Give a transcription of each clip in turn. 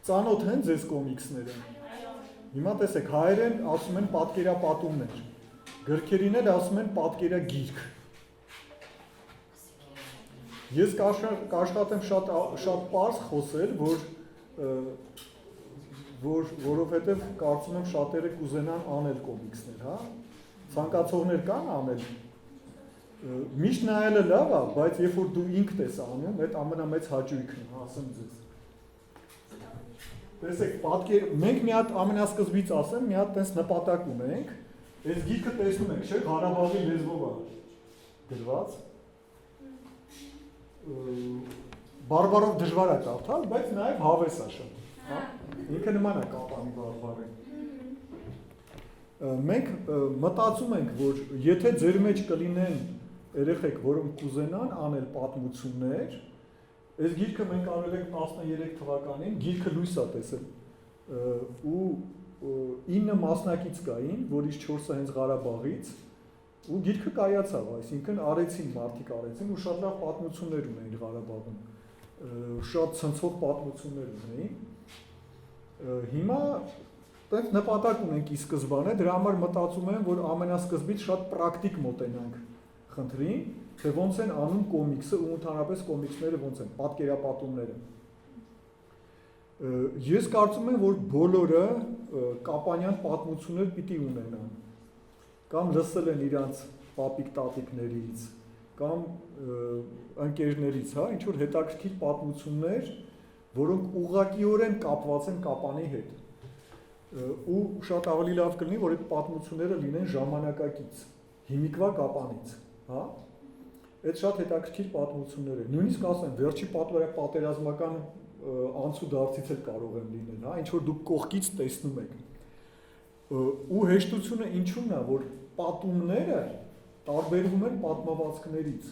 Ծանոթ են ձեզ կոմիքսները։ Հիմա տեսեք, հայերեն ասում են պատկերապատումներ, գրքերին էլ ասում են պատկերագիրք։ Ես կաշխատեմ շատ պարզ խոսել, որովհետև կարծում եմ շատերը կուզենան անել կոմիքսներ, հա։ Ցանկացողներ կան անել։ Միշտ նայելը լավ է, բայց երբ որ դու ինքդ ես անում, այդ ամենամեծ հաճույքն է, ասեմ ձեզ։ Տեսեք, մենք մի հատ ամենասկզբից ասեմ, մի հատ տես նպատակ ունենք, այս գիրքը տեսնում եք, չէ՞, Ղարաբաղի լեզվով է գրված։ Բարբարով դժվար է կարդալ, բայց նաև հավես է շատ, հա։ Ինքը նման է կապանի բարբարին։ Մենք մտածում ենք, որ եթե ձեր մեջ կլինեն երեխեք, որոնք կուզենան անել պատմություններ, այս գիրքը մենք արել ենք 13 թվականին, գիրքը լույս է տեսել ու 9 մասնակից կային, որից 4-ը հենց Ղարաբաղից ու գիրքը կայացավ, այսինքն արեցին, մարդիկ արեցին ու շատ լավ պատմություններ ունեին Ղարաբաղում, շատ ցնցող պատմություններ ունեին։ Հիմա տենց նպատակ ունենք ի սկզբանե, դրա համար մտածում եմ, որ ամենասկզբից շատ պրակտիկ մոտենանք խնդրին, թե ոնց են անում կոմիքսը ու ընդհանրապես կոմիքսները ոնց են, պատկերապատումները։ Ես կարծում եմ, որ բոլորը կապանյան պատմություններ պիտի ունենան, կամ լսել են իրանց պապիկ-տատիկներից, կամ ընկերներից, հա, ինչ-որ հետաքրքիր պատմություններ, որոնք ուղղակիորեն կապված են կապանի հետ։ Ու շատ ավելի լավ կլինի, որ այդ պատմությունները լինեն ժամանակակից, հիմիկվա կապանից, հա։ Այդ շատ հետաքրքիր պատմություններ են։ Նույնիսկ ասեմ, վերջի պատերազմական անցուդարձից էլ կարող են լինել, հա, ինչ որ դուք կողքից տեսնում եք։ Ու հեշտությունը ինչու՞մն է, որ պատումները տարբերվում են պատմվածքներից։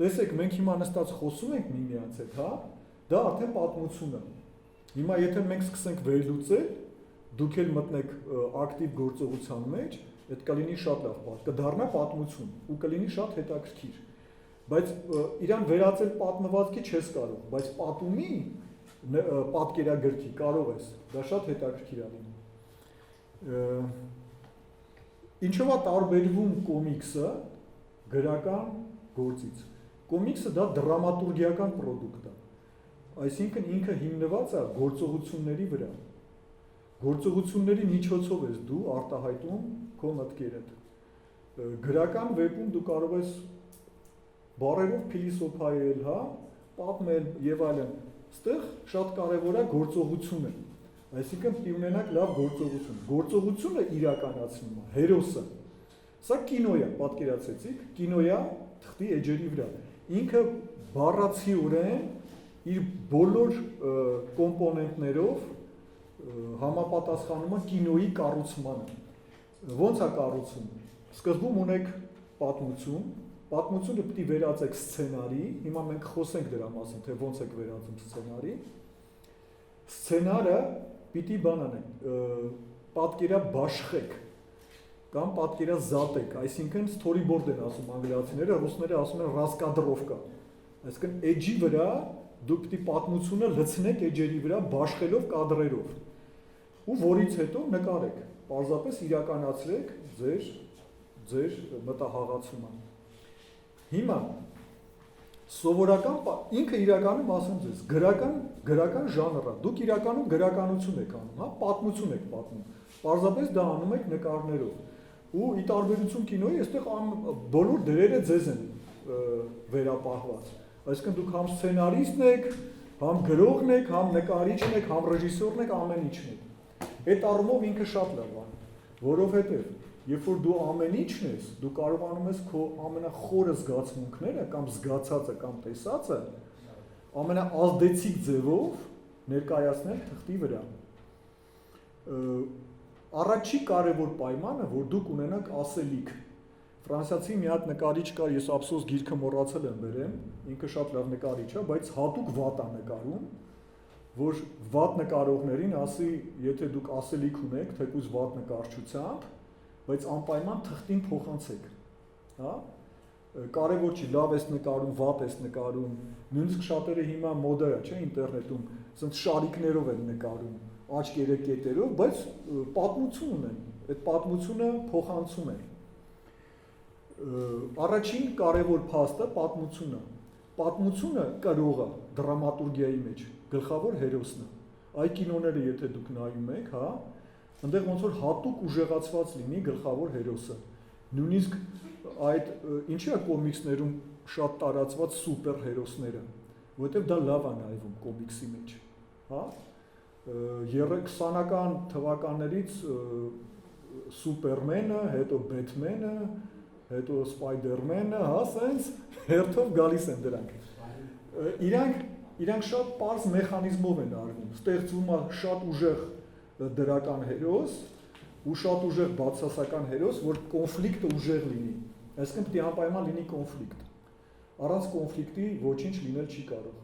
Տեսեք, մենք հիմա նստած խոսում ենք միմյանց հետ, հա, դա արդեն պատմություն է։ Հիմա եթե մենք սկսենք վերլուծել, դուք էլ մտնեք ակտիվ գործողության մեջ, այդ կլինի շատ լավ, կդառնա պատմություն ու կլինի շատ հետաքրքիր։ Բայց իրան վերածել պատմվածքի չես կարող, բայց պատումի պատկերագրքի կարող ես, դա շատ հետաքրքիր է լինում։ Ինչով է տարբերվում կոմիքսը գրական գործից։ Կոմիքսը դա դրամատուրգիական պրոդուկտ է, այսինքն ինքը հիմնված է գործողությունների վրա։ Գործողությունների միջոցով ես դու արտահայտում քո մտքերդ։ Գրական վեպում դու կարող ես բառերով փիլիսոփայել, հա, պատմել եւ այլն։ Այստեղ շատ կարեւոր է գործողությունը։ Այսինքն պիտի ունենաք լավ գործողություն։ Գործողությունը իրականացնում է հերոսը։ Սա կինո է, պատկերացեցիք, կինո է թղթի էջերի վրա։ Ինքը բառացիորեն իր բոլոր կոմպոնենտներով համապատասխանում է կինոյի կառուցմանը։ Ոնց է կառուցում։ Սկզբում ունեք պատմություն, պատմությունը պիտի վերածեք սցենարի, հիմա մենք խոսենք դրա մասին, թե ոնց եք վերածում սցենարի։ Սցենարը պիտի բանանեք, պատկերաբաշխեք կամ պատկերազատեք, այսինքն storyboard են ասում անգլիացիները, ռուսները ասում են раскадровка։ Այսինքն էջի վրա դուք պիտի պատմությունը լցնեք էջերի վրա բաշխելով կադրերով։ Ու որից հետո նկարեք, պարզապես իրականացրեք ձեր մտահաղացումը։ Հիմա սովորական ինքը իրականում ասեմ ձեզ, գրական ժանր է, դուք իրականում գրականություն եք անում, հա, պատմություն եք պատմում, պարզապես դա անում եք նկարներով։ Ու ի տարբերություն կինոյի, այստեղ բոլոր դերերը ձեզ են վերապահված։ Այսինքն դուք համ սցենարիստն եք, համ գրողն եք, համ նկարիչն եք, համ ռեժիսորն եք, ամեն ինչն եք։ Այդ առումով ինքը շատ լավ է, որովհետև երբ որ դու ամեն ինչն ես, դու կարողանում ես քո ամենախորը զգացմունքները կամ զգացածը կամ տեսածը ամենաազդեցիկ ձևով ներկայացնել թղթի վրա։ Առաջի կարևոր պայմանը, որ դուք ունենաք ասելիք։ Ֆրանսիացի մի հատ նկարիչ կար, ես ափսոս գիրքը մոռացել եմ բերեմ, ինքը շատ լավ նկարիչ է, բայց հատուկ վատ է նկարում, որ վատ նկարողներին ասի, եթե դուք ասելիք ունեք, թեկուզ վատ նկարչությամբ, բայց անպայման թղթին փոխանցեք, հա? Կարևոր չի, լավ ես նկարում, վատ ես նկարում, նույնիսկ շատերը հիմա մոդա է, չէ, ինտերնետում ասենց շարիկներով են նկարում, աչքերը կետերով, բայց պատմություն ունեն, այդ պատմությունը փոխանցում են։ Առաջին կարևոր փաստը պատմությունն է։ Պատմությունը կրողը դրամատուրգիայի մեջ գլխավոր հերոսն է։ Այ կինոները եթե դուք նայում եք, հա, այնտեղ ոնց որ հատուկ ուժեղացված լինի գլխավոր հերոսը։ Նույնիսկ այդ ինչի է կոմիքսներում շատ տարածված սուպեր հերոսները, որովհետև դա լավ է նայվում կոմիքսի մեջ, հա։ 20-ական թվականներից Սուպերմենը, հետո Բեթմենը, հետո Սպայդերմենը, հա, սենց հերթով գալիս են դրանք։ Իրանք շատ պարզ մեխանիզմով են արվում, ստեղծվում է շատ ուժեղ դրական հերոս ու շատ ուժեղ բացասական հերոս, որ կոնֆլիկտը ուժեղ լինի, այսինքն պետք է անպայման լինի կոնֆլիկտ։ Առանց կոնֆլիկտի ոչինչ լինել չի կարող։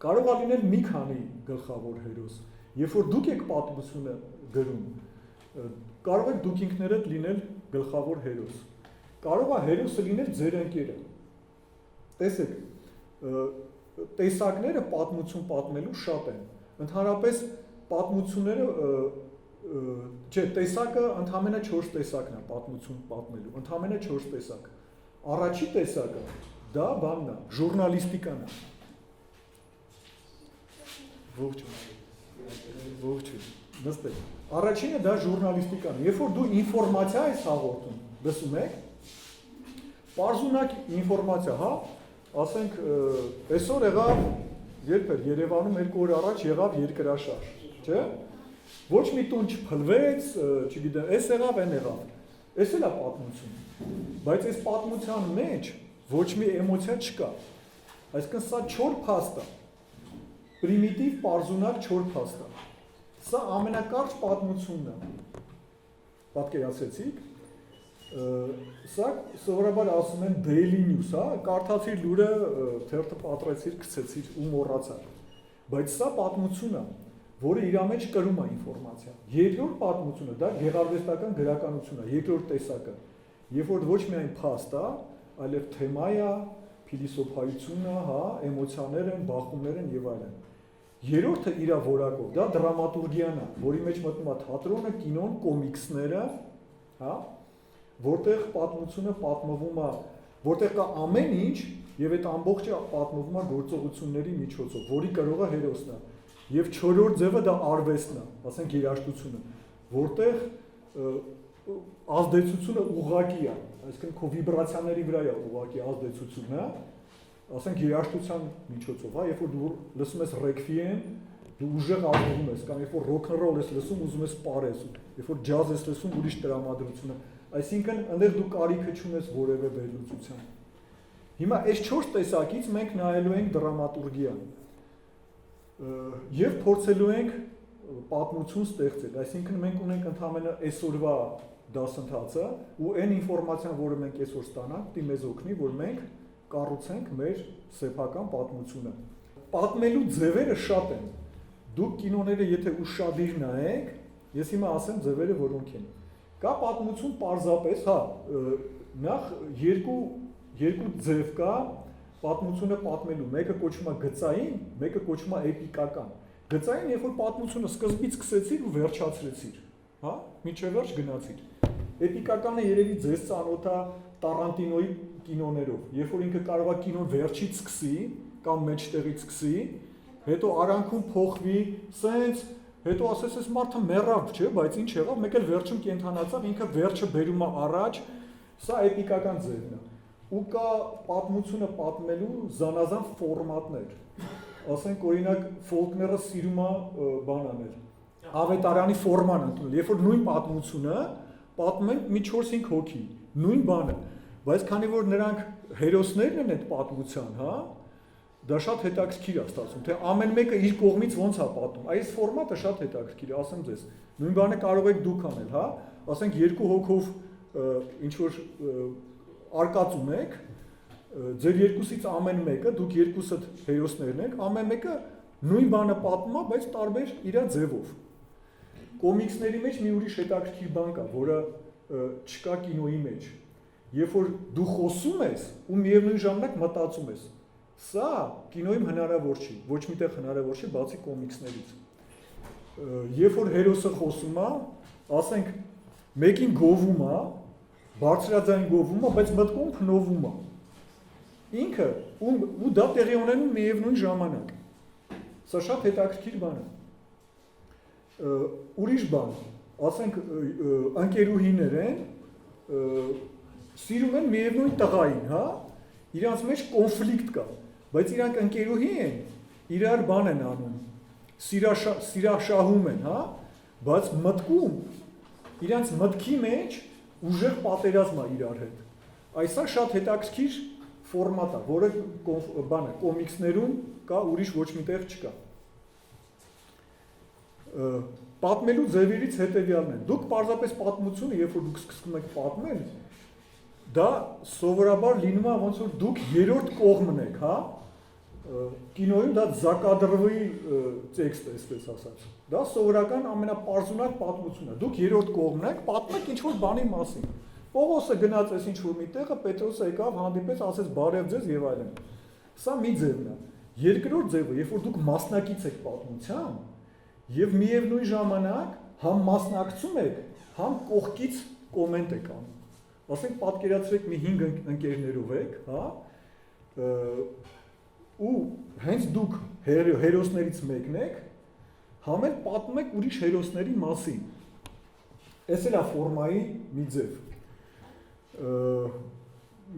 Կարող է լինել մի քանի գլխավոր հերոս, երբ որ դուք եք պատմությունը գրում, կարող եք դուք ինքներդ լինել գլխավոր հերոս։ Կարող է հերոսը լինել ձեր ընկերը։ Տեսեք, տեսակները պատմություն պատմելու շատ են։ Ընդհանրապես պատմությունները, չէ, տեսակը ընդամենը 4 տեսակն է պատմություն պատմելու, ընդամենը 4 տեսակ։ Առաջի տեսակը դա բանն է, ժուրնալիստիկան է։ Ողջույն, նստեք։ Առաջինը դա ժուրնալիստիկան է, երբ որ դու ինֆորմացիա ես հաղորդում, լսում եք, պարզունակ ինֆորմացիա, հա, ասենք, այսօր եղավ, երբ էր Երևանում 2 օր առաջ եղավ երկրաշարժ, չէ՞։ Ոչ մի տուն չփլվեց, չգիտեմ, այս եղավ, այն եղավ։ Այս էլ է պատմություն։ Բայց այս պատմության մեջ ոչ մի էմոցիա չկա։ Այսինքն սա չոր փաստ է։ Պրիմիտիվ, պարզունակ չոր փաստ է։ Սա ամենակարճ պատմությունն է։ Պատկերացրեցիք։ Սա սովորաբար ասում են daily news, հա, կարդացիր լուրը, թերթը պատրեցիր, գցեցիր ու մոռացար։ Բայց սա պատմություն է, որը իր մեջ կրում է ինֆորմացիա։ Երկրորդ պատմությունը դա գեղարվեստական գրականություն է, երկրորդ տեսակը։ Երբ որ ոչ միայն փաստ է, այլև թեմա է, փիլիսոփայություն է, հա, էմոցիաներ են, բախումներ են եւ այլն։ Երրորդը իր որակով, դա դրամատուրգիան է, որի մեջ մտնում է թատրոնը, կինոն, կոմիքսները, հա, որտեղ պատմությունը պատմվում է, որտեղ կա ամեն ինչ եւ այդ ամբողջը պատմվում է գործողությունների միջոցով, որի կրողը հերոսն է։ Եվ չորրորդ ձևը դա արվեստն է, ասենք երաժշտությունը, որտեղ ազդեցությունը ուղղակի է, այսինքն քո վիբրացիաների վրա է ուղղակի ազդեցությունը, ասենք երաժշտության միջոցով, հա, երբ որ դու լսում ես ռեքվիեմ, դու ուժեղ ազդվում ես, կամ երբ որ ռոքնռոլ ես լսում, ուզում ես պարես, երբ որ ջազ ես լսում, ուրիշ տրամադրություն է, այսինքն այնտեղ դու կարիքը չունես որևէ վերլուծության։ Հիմա այս 4 տեսակից մենք նայելու ենք դրամատուրգիան եւ փորձելու ենք պատմություն ստեղծել, այսինքն մենք ունենք ընդհանրապես այսօրվա դասընթացը ու այն ինֆորմացիան, որը մենք այսօր ստանանք, դի մեզ օգնի, որ մենք կառուցենք մեր սեփական պատմությունը։ Պատմելու ձևերը շատ են։ Դուք կինոները եթե ուշադիր նայեք, ես հիմա ասեմ ձևերը որոնք են։ Կա պատմություն պարզապես, հա, նախ երկու ձև կա պատմությունը պատմելու, մեկը կոչվում է գծային, մեկը կոչվում է էպիկական։ Գծային, երբ որ պատմությունը սկզբից սկսեցիր ու վերջացրեցիր, հա, մինչև վերջ գնացիր։ Էպիկականը երևի ձեզ ծանոթ է Տարանտինոյի կինոներով, երբ որ ինքը կարող է կինոն վերջից սկսի կամ մեջտեղից սկսի, հետո արանքում փոխվի, սենց, հետո ասես այս մարդը մեռավ, չէ, բայց ինչ եղավ, մեկ էլ վերջում կենթանացավ, ինքը վերջը բերում է առաջ, սա էպիկական ձևն է։ Ու կա պատմությունը պատմելու զանազան ֆորմատներ։ Ասենք օրինակ Ֆոլկները սիրում է բան անել, ավետարանի ֆորման ընդունել, երբ որ նույն պատմությունը պատմում են մի 4-5 հոգի, նույն բանը, բայց քանի որ նրանք հերոսներն են այդ պատմության, հա, դա շատ հետաքրքիր է ստացվում, թե ամեն մեկը իր կողմից ոնց է պատմում։ Այս ֆորմատը շատ հետաքրքիր է, ասեմ ձեզ։ Նույն բանը կարող եք դուք անել, հա, ասենք 2 հոգով ինչ որ արկածում եք, ձեր երկուսից ամեն մեկը, դուք երկուսդ հերոսներն եք, ամեն մեկը նույն բանը պատմում է, բայց տարբեր իր ձևով։ Կոմիքսների մեջ մի ուրիշ հետաքրքիր բան կա, որը չկա կինոյի մեջ։ Երբ որ դու խոսում ես ու միևնույն ժամանակ մտածում ես, Սա կինոյում հնարավոր չի, ոչ միտեղ հնարավոր չի, բացի կոմիքսներից։ Երբ որ հերոսը խոսում է, ասենք մեկին գովում է, բարձրաձայն գովում է, բայց մտքում փնովում է։ Ինքը ու դա տեղի ունենում միևնույն ժամանակ։ Սա շատ հետաքրքիր բան է։ Ուրիշ բան, ասենք ընկերուհիներ են, սիրում են միևնույն տղային, հա, իրանց մեջ կոնֆլիկտ կա, բայց իրանք ընկերուհի են, իրար բան են անում, սիրաշահում են, հա, բայց մտքում, իրանց մտքի մեջ ուժեղ պատերազմ է իրար հետ։ Այսա շատ հետաքրքիր ֆորմատ է, որը բանը կոմիքսներում կա, ուրիշ ոչ միտեղ չկա։ Պատմելու ձևերից հետևյալն են։ Դուք պարզապես պատմությունը, երբ որ դուք սկսում եք պատմել, դա սովորաբար լինում է ոնց որ դուք երրորդ կողմն եք, հա։ Կինոյում դա Զակադրվի տեքստ է, այսպես ասած։ Դա սովորական ամենապարզունակ պատմությունն է։ Դուք երրորդ կողմն եք, պատմեք ինչ-որ բանի մասին։ Պողոսը գնաց այս ինչ-որ մի տեղը, Պետրոսը եկավ, հանդիպեց, ասեց բարև ձեզ եւ այլն։ Սա մի ձևն է։ Երկրորդ ձևը, երբ որ դուք մասնակից եք պատմության, եւ միևնույն ժամանակ համ մասնակցում եք, համ կողքից կոմենտ եք անում։ Ասենք պատկերացրեք մի 5 ընկերներով եք, հա, ու հենց դուք հերոսներից մեկն եք, համ էլ պատմում եք ուրիշ հերոսների մասին։ Էս էլ է ֆորմայի մի ձև։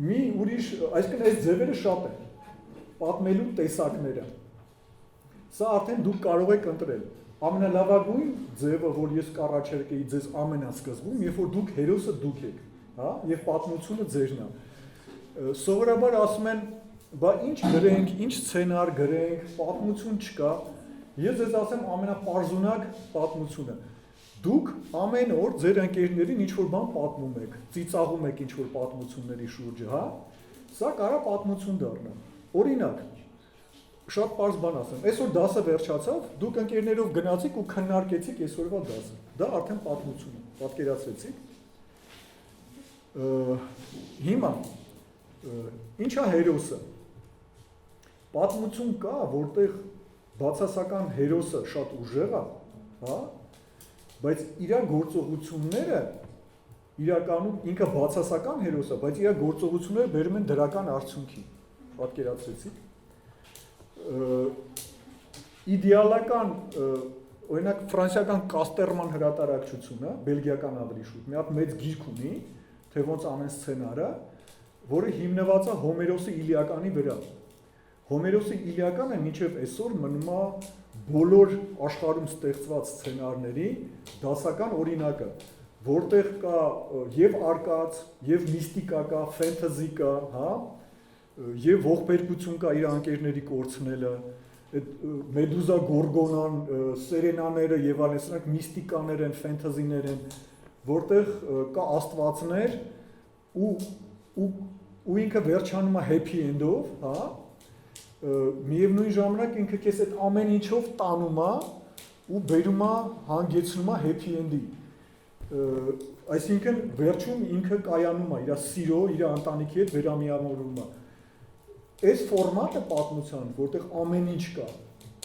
Մի ուրիշ, այսինքն այս ձևերը շատ են, պատմելու տեսակները։ Սա արդեն դուք կարող եք ընտրել։ Ամենալավագույն ձևը, որ ես կառաջարկեի ձեզ ամենասկզբում, երբ որ դուք հերոսը դուք եք, հա, եւ պատմությունը ձերն է։ Սովորաբար ասում են, բա ինչ գրենք, ինչ սցենար գրենք, պատմություն չկա։ Ես ձեզ ասեմ ամենապարզունակ պատմությունը։ Դուք ամեն օր ձեր ընկերներին ինչ-որ բան պատմում եք, ծիծաղում եք ինչ-որ պատմությունների շուրջը, հա։ Սա կարա պատմություն դառնա։ Օրինակ, շատ պարզ բան ասեմ, այսօր դասը վերջացավ, դուք ընկերներով գնացիք ու քննարկեցիք այսօրվա դասը։ Դա արդեն պատմություն է, պատկերացրեցիք։ Հիմա ի՞նչ է հերոսը։ Պատմություն կա, որտեղ բացասական հերոսը շատ ուժեղ է, հա, բայց իր գործողությունները իրականում ինքը բացասական հերոս է, բայց իր գործողությունները բերում են դրական արդյունքի։ Պատկերացրեցիք։ Իդեալական, օրինակ ֆրանսիական Կաստերման հրատարակչությունը, բելգիական ավելի շուտ, մի հատ մեծ գիրք ունի, թե ոնց անեն սցենարը, որը հիմնված է Հոմերոսի Իլիականի վրա։ Հոմերոսի Իլիականը մինչև այսօր մնում է բոլոր աշխարհում ստեղծված սցենարների դասական օրինակը, որտեղ կա եւ արկած, եւ միստիկա կա, ֆենթազի կա, հա, եւ ողբերգություն կա իր անկերների կորցնելը, այդ Մեդուզա Գորգոնան, Սերենաները եւ այլն, սրանք միստիկաներ են, ֆենթազիներ են, որտեղ կա աստվածներ ու ինքը վերջանում է happy end-ով, հա, միևնույն ժամանակ ինքը քեզ այդ ամեն ինչով տանում է ու բերում է հանգեցնում է happy end-ի։ Այսինքն վերջում ինքը կայանում է իր սիրո, իր ընտանիքի հետ վերամիավորվում է։ Այս ֆորմատը պատմության, որտեղ ամեն ինչ կա,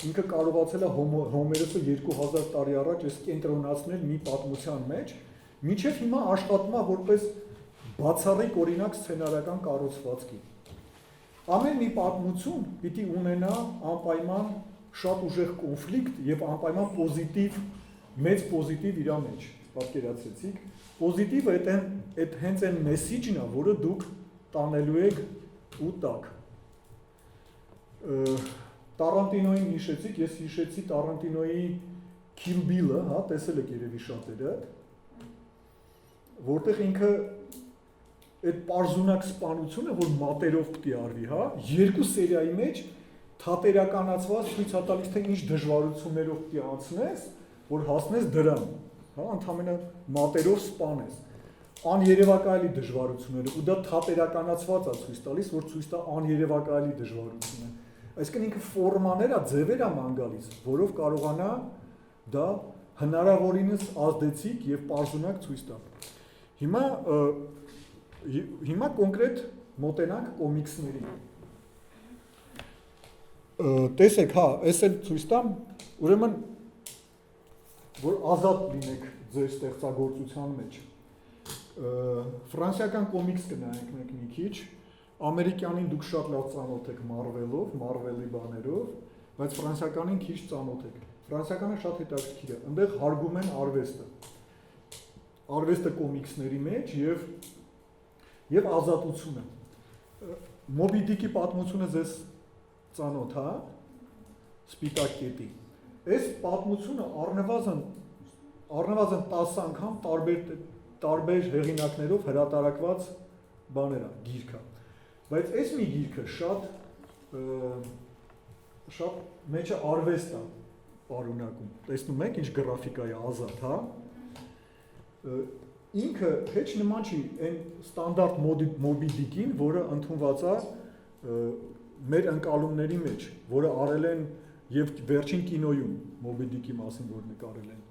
ինքը կարողացել է Հոմերոսը 2000 տարի առաջ այս կենտրոնացնել մի պատմության մեջ, մինչև հիմա աշխատում է որպես բացառիկ օրինակ սցենարական կառուցվածքի։ Ամեն մի պատմություն պիտի ունենա անպայման շատ ուժեղ կոնֆլիկտ եւ անպայման պոզիտիվ, մեծ պոզիտիվ իր մեջ, պատկերացրեցիք։ Պոզիտիվը այդ հենց այն մեսիջն է, որը դուք տանելու եք ու տակ։ Տարանտինոյին հիշեցիք, ես հիշեցի Տարանտինոյի Kill Bill-ը, հա, տեսել եք երևի շատերը, որտեղ ինքը այդ պարզունակ սպանությունը, որ մատերով պիտի արվի, հա, երկու սերիայի մեջ թատերականացված ցույց է տալիս, թե ինչ դժվարություններով պիտի անցնես, որ հասնես դրան, հա, ընդհանրապես մատերով սպանես։ Աներևակայելի դժվարությունները, ու դա թատերականացված է ցույց տալիս, որ ցույց տա աներևակայելի դժվարությունը։ Այսինքն ինքը ֆորմաներ է, ձևեր է ման գալիս, որով կարողանա դա հնարավորինս ազդեցիկ եւ պարզունակ ցույց տա։ Հիմա կոնկրետ մոտենանք կոմիքսներին։ տեսեք, հա, այս էլ ցույց տամ, ուրեմն որ ազատ լինեք ձեր ստեղծագործության մեջ։ Ֆրանսիական կոմիքս կնայենք մենք մի քիչ, ամերիկյանին դուք շատ լավ ծանոթ եք Marvel-ով, Marvel-ի բաներով, բայց ֆրանսիականին քիչ ծանոթ եք։ Ֆրանսիականը շատ հետաքրքիր է, այնտեղ հարգում են արվեստը կոմիքսների մեջ եւ ազատությունը։ Մոբի Դիկի պատմությունը ձեզ ծանոթ, հա, Սպիտակ կետի։ Այս պատմությունը առնվազն 10 անգամ տարբեր հեղինակներով հրատարակված բաներ է, գիրք է։ Բայց այս մի գիրքը շատ մեջը արվեստ է պարունակում։ Տեսնում եք ինչ գրաֆիկա է ազատ, հա։ Ինքը հեչ նման չի այն ստանդարտ Մոբի Դիկին, որը ընդունված է մեր ընկալումների մեջ, որը արել են եւ վերջին կինոյում Մոբի Դիկի մասին որ նկարել են։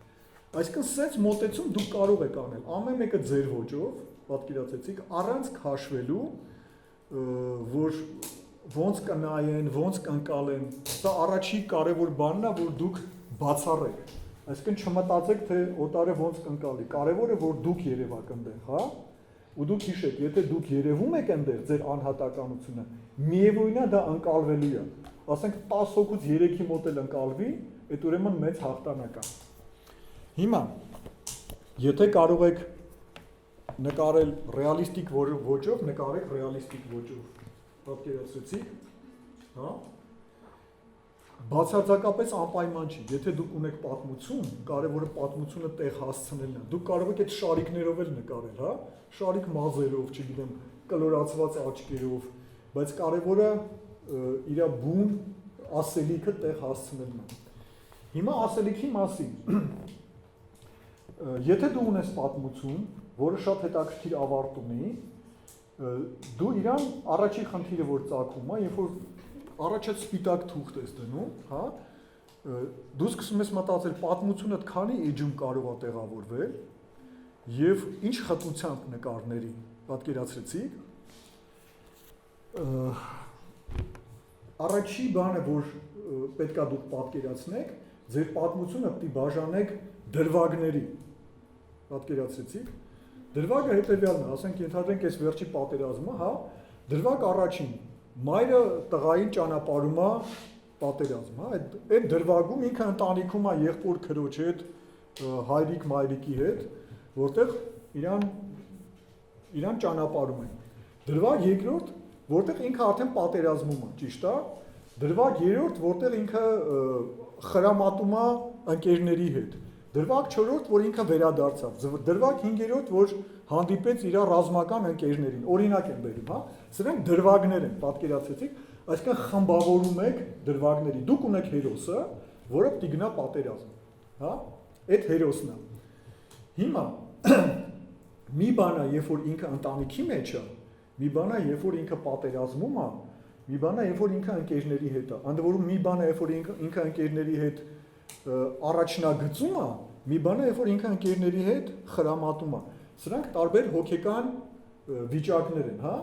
Այսինքն սենց մոտեցում դուք կարող եք անել, ամեն մեկը ձեր ոճով, պատկերացրեցիք, առանց քաշվելու, որ ոնց կնայեն, ոնց կընկալեն։ Սա առաջի կարևոր բանն է, որ դուք բացառեք։ Այսինքն չմտածեք, թե օտարը ոնց կընկալի։ Կարևորը որ դուք երևաք այնտեղ, հա։ Ու դուք հիշեք, եթե դուք երևում եք այնտեղ ձեր անհատականությունը, միևնույնն է դա ընկալվելու է։ Ասենք 10 հոգուց 3-ի մոտ էլ ընկալվի, այդ ուրեմն մեծ հաղթանակ է։ Հիմա, եթե կարող եք նկարել ռեալիստիկ ոճով, նկարեք ռեալիստիկ ոճով։ Պատկերացրեցիք, հա։ Բացարձակապես անպայման չի, եթե դուք ունեք պատմություն, կարևորը պատմությունը տեղ հասցնելն է։ Դուք կարող եք այդ շարիկներով էլ նկարել, հա, շարիկ մազերով, չգիտեմ, կլորացված աչքերով, բայց կարևորը իր բուն ասելիքը տեղ հասցնելն է։ Հիմա ասելիքի մասին։ Եթե դու ունես պատմություն, որը շատ հետաքրքիր ավարտ ունի, դու իրան առաջի խնդիրը որ ծագում է, երբ որ առաջը սպիտակ թուղթ ես դնում, հա, դու սկսում ես մտածել պատմությունը քանի էջում կարող է տեղավորվել եւ ինչ խտությամբ նկարների, պատկերացրեցիք։ Առաջի բանը, որ պետքա դուք պատկերացնեք, ձեր պատմությունը պետք է բաժանեք դրվագների, պատկերացրեցիք։ Դրվագը հետեւյալն է, ասենք ենթադրենք այս վերջի պատերազմը, հա, դրվագ առաջին Մայրը տղային ճանապարհում է պատերազմ, հա, այդ դրվագում ինքը ընտանիքում է եղբոր քրոջ հետ, հայրիկ մայրիկի հետ, որտեղ իրան ճանապարհում են։ Դրվագ երկրորդ, որտեղ ինքը արդեն պատերազմում է, ճիշտ է։ Դրվագ երրորդ, որտեղ ինքը խրամատում է ընկերների հետ։ Դրվագ չորրորդ, որ ինքը վերադարձավ։ Դրվագ հինգերորդ, որ հանդիպեց իր ռազմական ընկերներին, օրինակ եմ բերում, հա, սրանք դրվագներ են, պատկերացրեցիք, այսինքն խմբավորում եք դրվագների, դուք ունեք հերոսը, որը պիտի գնա պատերազմ, հա, այդ հերոսն է։ Հիմա մի բան է, երբ որ ինքը ընտանիքի մեջ է, մի բան է, երբ որ ինքը պատերազմում է, մի բան է, երբ որ ինքը ընկերների հետ է, ընդ որում մի բան է, երբ որ ինքը ընկերների հետ առաջնագծում է, մի բան է, երբ որ ինքը ընկերների հետ խրամատում է։ Սրանք տարբեր հոգեկան վիճակներ են, հա։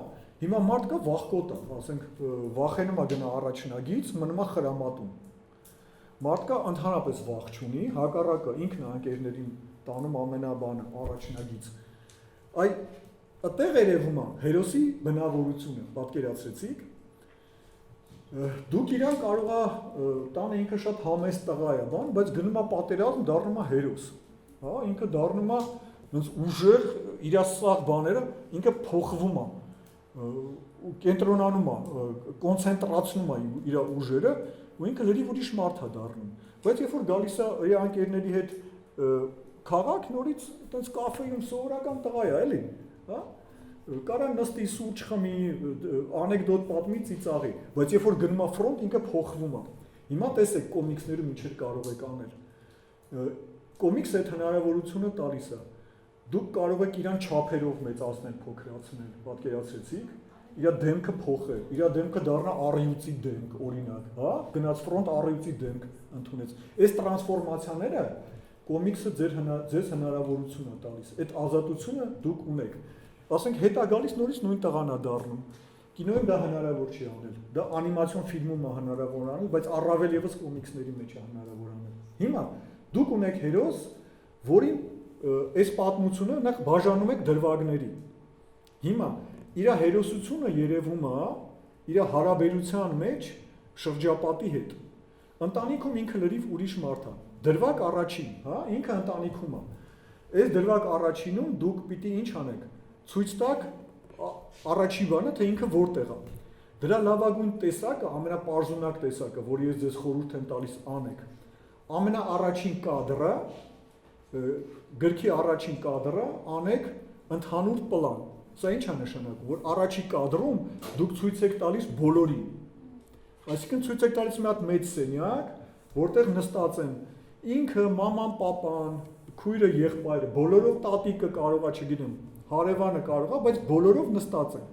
Հիմա մարդ կա վախկոտ է, ասենք վախենում է գնա առաջնագից, մնում է խրամատում։ Մարդ կա ընդհանրապես վախ չունի, հակառակը ինքն է ընկերներին տանում ամենաբանը առաջնագից։ Այդտեղ երևում է հերոսի բնավորությունը, պատկերացրեցիք։ Դուք իրան կարող է տանը ինքը շատ համեստ տղա է, բան, բայց գնում է պատերազմ, դառնում է հերոս։ Հա, ինքը դառնում է ուժեր, իր սաղ բաները, ինքը փոխվում է, կենտրոնանում է, կոնցենտրացնում է իր ուժերը, ու ինքը լրիվ ուրիշ մարդ է դառնում։ Բայց երբ որ գալիս է իր ընկերների հետ քաղաք, նորից այտենց կաֆեում սովորական տղա է, էլի, հա։ Կարա նստի սուրճ խմի, անեկդոտ պատմի, ծիծաղի, բայց երբ որ գնում է ֆրոնտ, ինքը փոխվում է։ Հիմա տեսեք կոմիքսներում ինչեր կարող եք անել։ Կոմիքսը այդ հնարավորությունը տալիս է։ Դուք կարող եք իրան չափերով մեծացնել, փոքրացնել, պատկերացրեցիք, իր դեմքը փոխել, իր դեմքը դառնա առյուծի դեմք, օրինակ, հա, գնաց ֆրոնտ առյուծի դեմք ընդունեց։ Այս տրանսֆորմացիաները կոմիքսը ձեզ հնարավորություն է տալիս։ Այդ ազատությունը դուք ունեք։ Ասենք հետա գալիս նորից նույն տղան է դառնում։ Կինոյում դա հնարավոր չի անել։ Դա անիմացիոն ֆիլմում է հնարավոր անել, բայց առավել եւս կոմիքսների մեջ է հնարավոր անել։ Հիմա դուք ունեք հերոս, որին այս պատմությունը նախ բաժանում եք դրվագների։ Հիմա իր հերոսությունը երևում է իր հարաբերության մեջ շրջապատի հետ։ Ընտանիքում ինքը լրիվ ուրիշ մարդ է։ Դրվագ առաջին, հա, ինքը ընտանիքում է։ Այս դրվագ առաջինում դուք պիտի ինչ անեք։ Ցույց տաք առաջի բանը, թե ինքը որտեղ է։ Դրա լավագույն տեսակը, ամենապարզունակ տեսակը, որ ես ձեզ խորհուրդ եմ տալիս անեք, ամենաառաջին կադրը, գրքի առաջին կադրը անեք ընդհանուր պլան։ Սա ինչ է նշանակում, որ առաջի կադրում դուք ցույց եք տալիս բոլորին։ Այսինքն ցույց եք տալիս մի հատ մեծ սենյակ, որտեղ նստած են ինքը, մաման, պապան, քույրը, եղբայրը, բոլորով տատիկը կարողա, չգիտեմ, հարևանը կարողա, բայց բոլորով նստած են։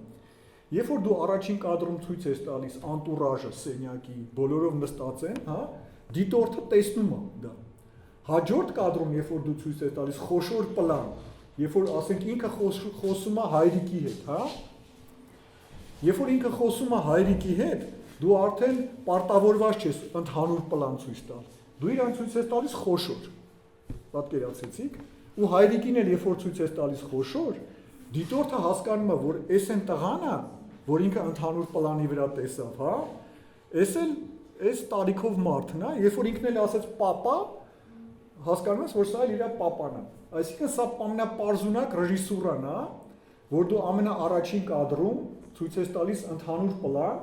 Երբ որ դու առաջին կադրում ցույց ես տալիս անտուրաժը սենյակի, բոլորով նստած են, հա, դիտորդը տեսնում է դա։ Հաջորդ կադրում, երբ որ դու ցույց ես տալիս խոշոր պլան, երբ որ ասենք ինքը խոսում է հայրիկի հետ, հա, երբ որ ինքը խոսում է հայրիկի հետ, դու արդեն պարտավորված ես ընդհանուր պլան ցույց տալ։ Դու իրան ցույց ես տալիս խոշոր։ Պատկերացեցիք, ու հայրիկին էլ երբ որ ցույց ես տալիս խոշոր, դիտորդը հասկանում է, որ էս են տղանը, որ ինքը ընդհանուր պլանի վրա տեսավ, հա, էս էլ էս տարիքով մարդն է, երբ որ ինքն էլ ասեց պապա, հասկանում ես, որ սա էլ իր պապան է։ Այսինքն սա ամենապարզունակ ռեժիսուրան է, որ դու ամենաառաջին կադրում ցույց ես տալիս ընդհանուր պլան,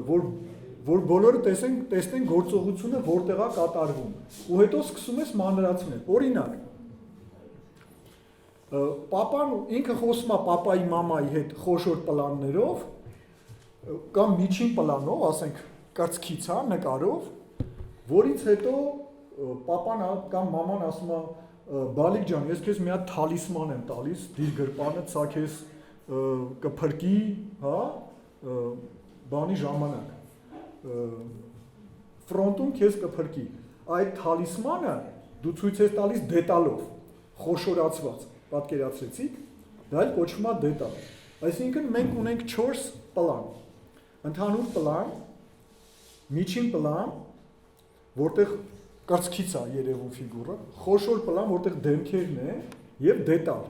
որ բոլորը տեսնեն գործողությունը որտեղ է կատարվում, ու հետո սկսում ես մանրացնել։ Օրինակ, պապան ինքը խոսում է պապայի, մամայի հետ խոշոր պլաններով, կամ միջին պլանով, ասենք կրծքից, հա, նկարով, որից հետո պապան կամ մաման ասում է բալիկ ջան, ես քեզ մի հատ թալիսման եմ տալիս, դիր գրպանը, ցա քեզ կփրկի, հա, բանի ժամանակ, ֆրոնտում քեզ կփրկի։ Այդ թալիսմանը դու ցույց ես տալիս դետալով, խոշորացված, պատկերացրեցիք, դա էլ կոչվում է դետալ։ Այսինքն մենք ունենք 4 պլան, ընդհանուր պլան, միջին պլան, որտեղ կրծքից է երևում ֆիգուրը, խոշոր պլան, որտեղ դեմքերն է, եւ դետալ։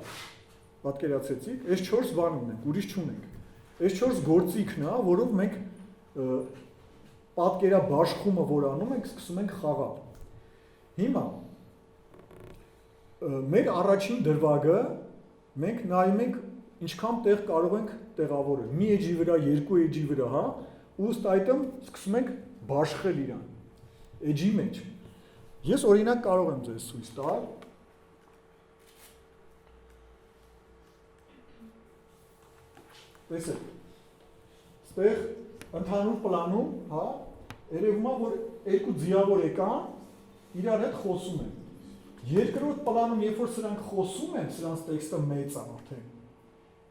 Պատկերացեցիք, այս 4 բան ունենք, ուրիշ չունենք։ Այս 4 գործիքն է, որով մենք պատկերաբաշխումը, որ անում ենք, սկսում ենք խաղալ։ Հիմա մեր առաջին դրվագը մենք նայում ենք ինչքան տեղ կարող ենք տեղավորել։ Մի էջի վրա, երկու էջի վրա, հա, ու ըստ այդմ սկսում ենք բաշխել իրան։ Էջի մեջ։ Ես օրինակ կարող եմ ձեզ ցույց տալ։ Տեսեք։ Ստեղ ընդհանուր պլանում, հա, երևում է, որ երկու ձիավոր եկան, իրար հետ խոսում են։ Երկրորդ պլանում, երբ որ սրանք խոսում են, սրանց տեքստը մեծ է արդեն։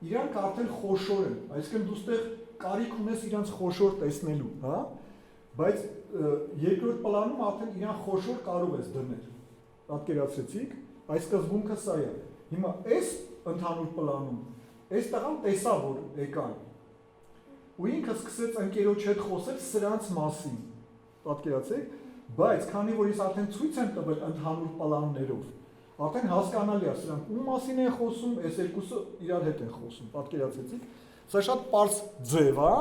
Իրանք արդեն խոշոր են, այսինքն դու ստեղ կարիք ունես իրանց խոշոր տեսնելու, հա, բայց երկրորդ պլանում արդեն իրան խոշոր կարող ես դնել։ Պատկերացրեցիք, այս սկզբունքը սա է։ Հիմա այս ընդհանուր պլանում, այս տղան տեսա, որ եկան։ Ու ինքը սկսեց ընկերոջ հետ խոսել սրանց մասին։ Պատկերացեք, բայց քանի որ ես արդեն ցույց եմ տվել ընդհանուր պլաններով, արդեն հասկանալի է սրանք ում մասին են խոսում, այս երկուսը իրար հետ են խոսում, պատկերացեցիք։ Սա շատ պարզ ձև է,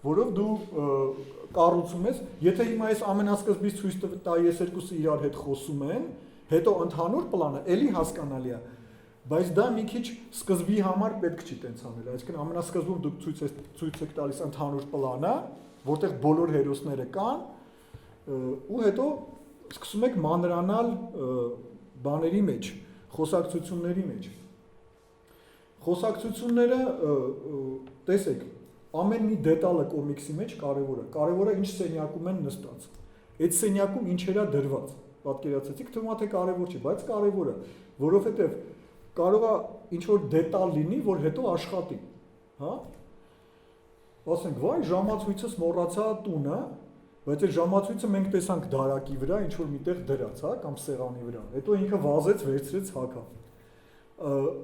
որով դու կառուցում ես, եթե հիմա ես ամենասկզբից ցույց տայի այս երկուսը իրար հետ խոսում են, հետո ընդհանուր պլանը էլի հասկանալի է, բայց դա մի քիչ սկզբի համար պետք չի տենց անել, այսինքն ամենասկզբում դուք ցույց եք տալիս ընդհանուր պլանը, որտեղ բոլոր հերոսները կան, ու հետո սկսում եք մանրանալ բաների մեջ, խոսակցությունների մեջ։ Խոսակցությունները, տեսեք, ամեն մի դետալը կոմիքսի մեջ կարևոր է ինչ սենյակում են նստած։ Այդ սենյակում ինչեր է դրված, պատկերացեցիք, թվում է թե կարևոր չի, բայց կարևոր է, որովհետև կարող է ինչ-որ դետալ լինի, որ հետո աշխատի, հա։ Ասենք, վայ, ժամացույցս մոռացա տունը, բայց այդ ժամացույցը մենք տեսանք դարակի վրա, ինչ-որ միտեղ դրած, հա, կամ սեղանի վրա, հետո ինքը վազեց, վերցրեց հագավ։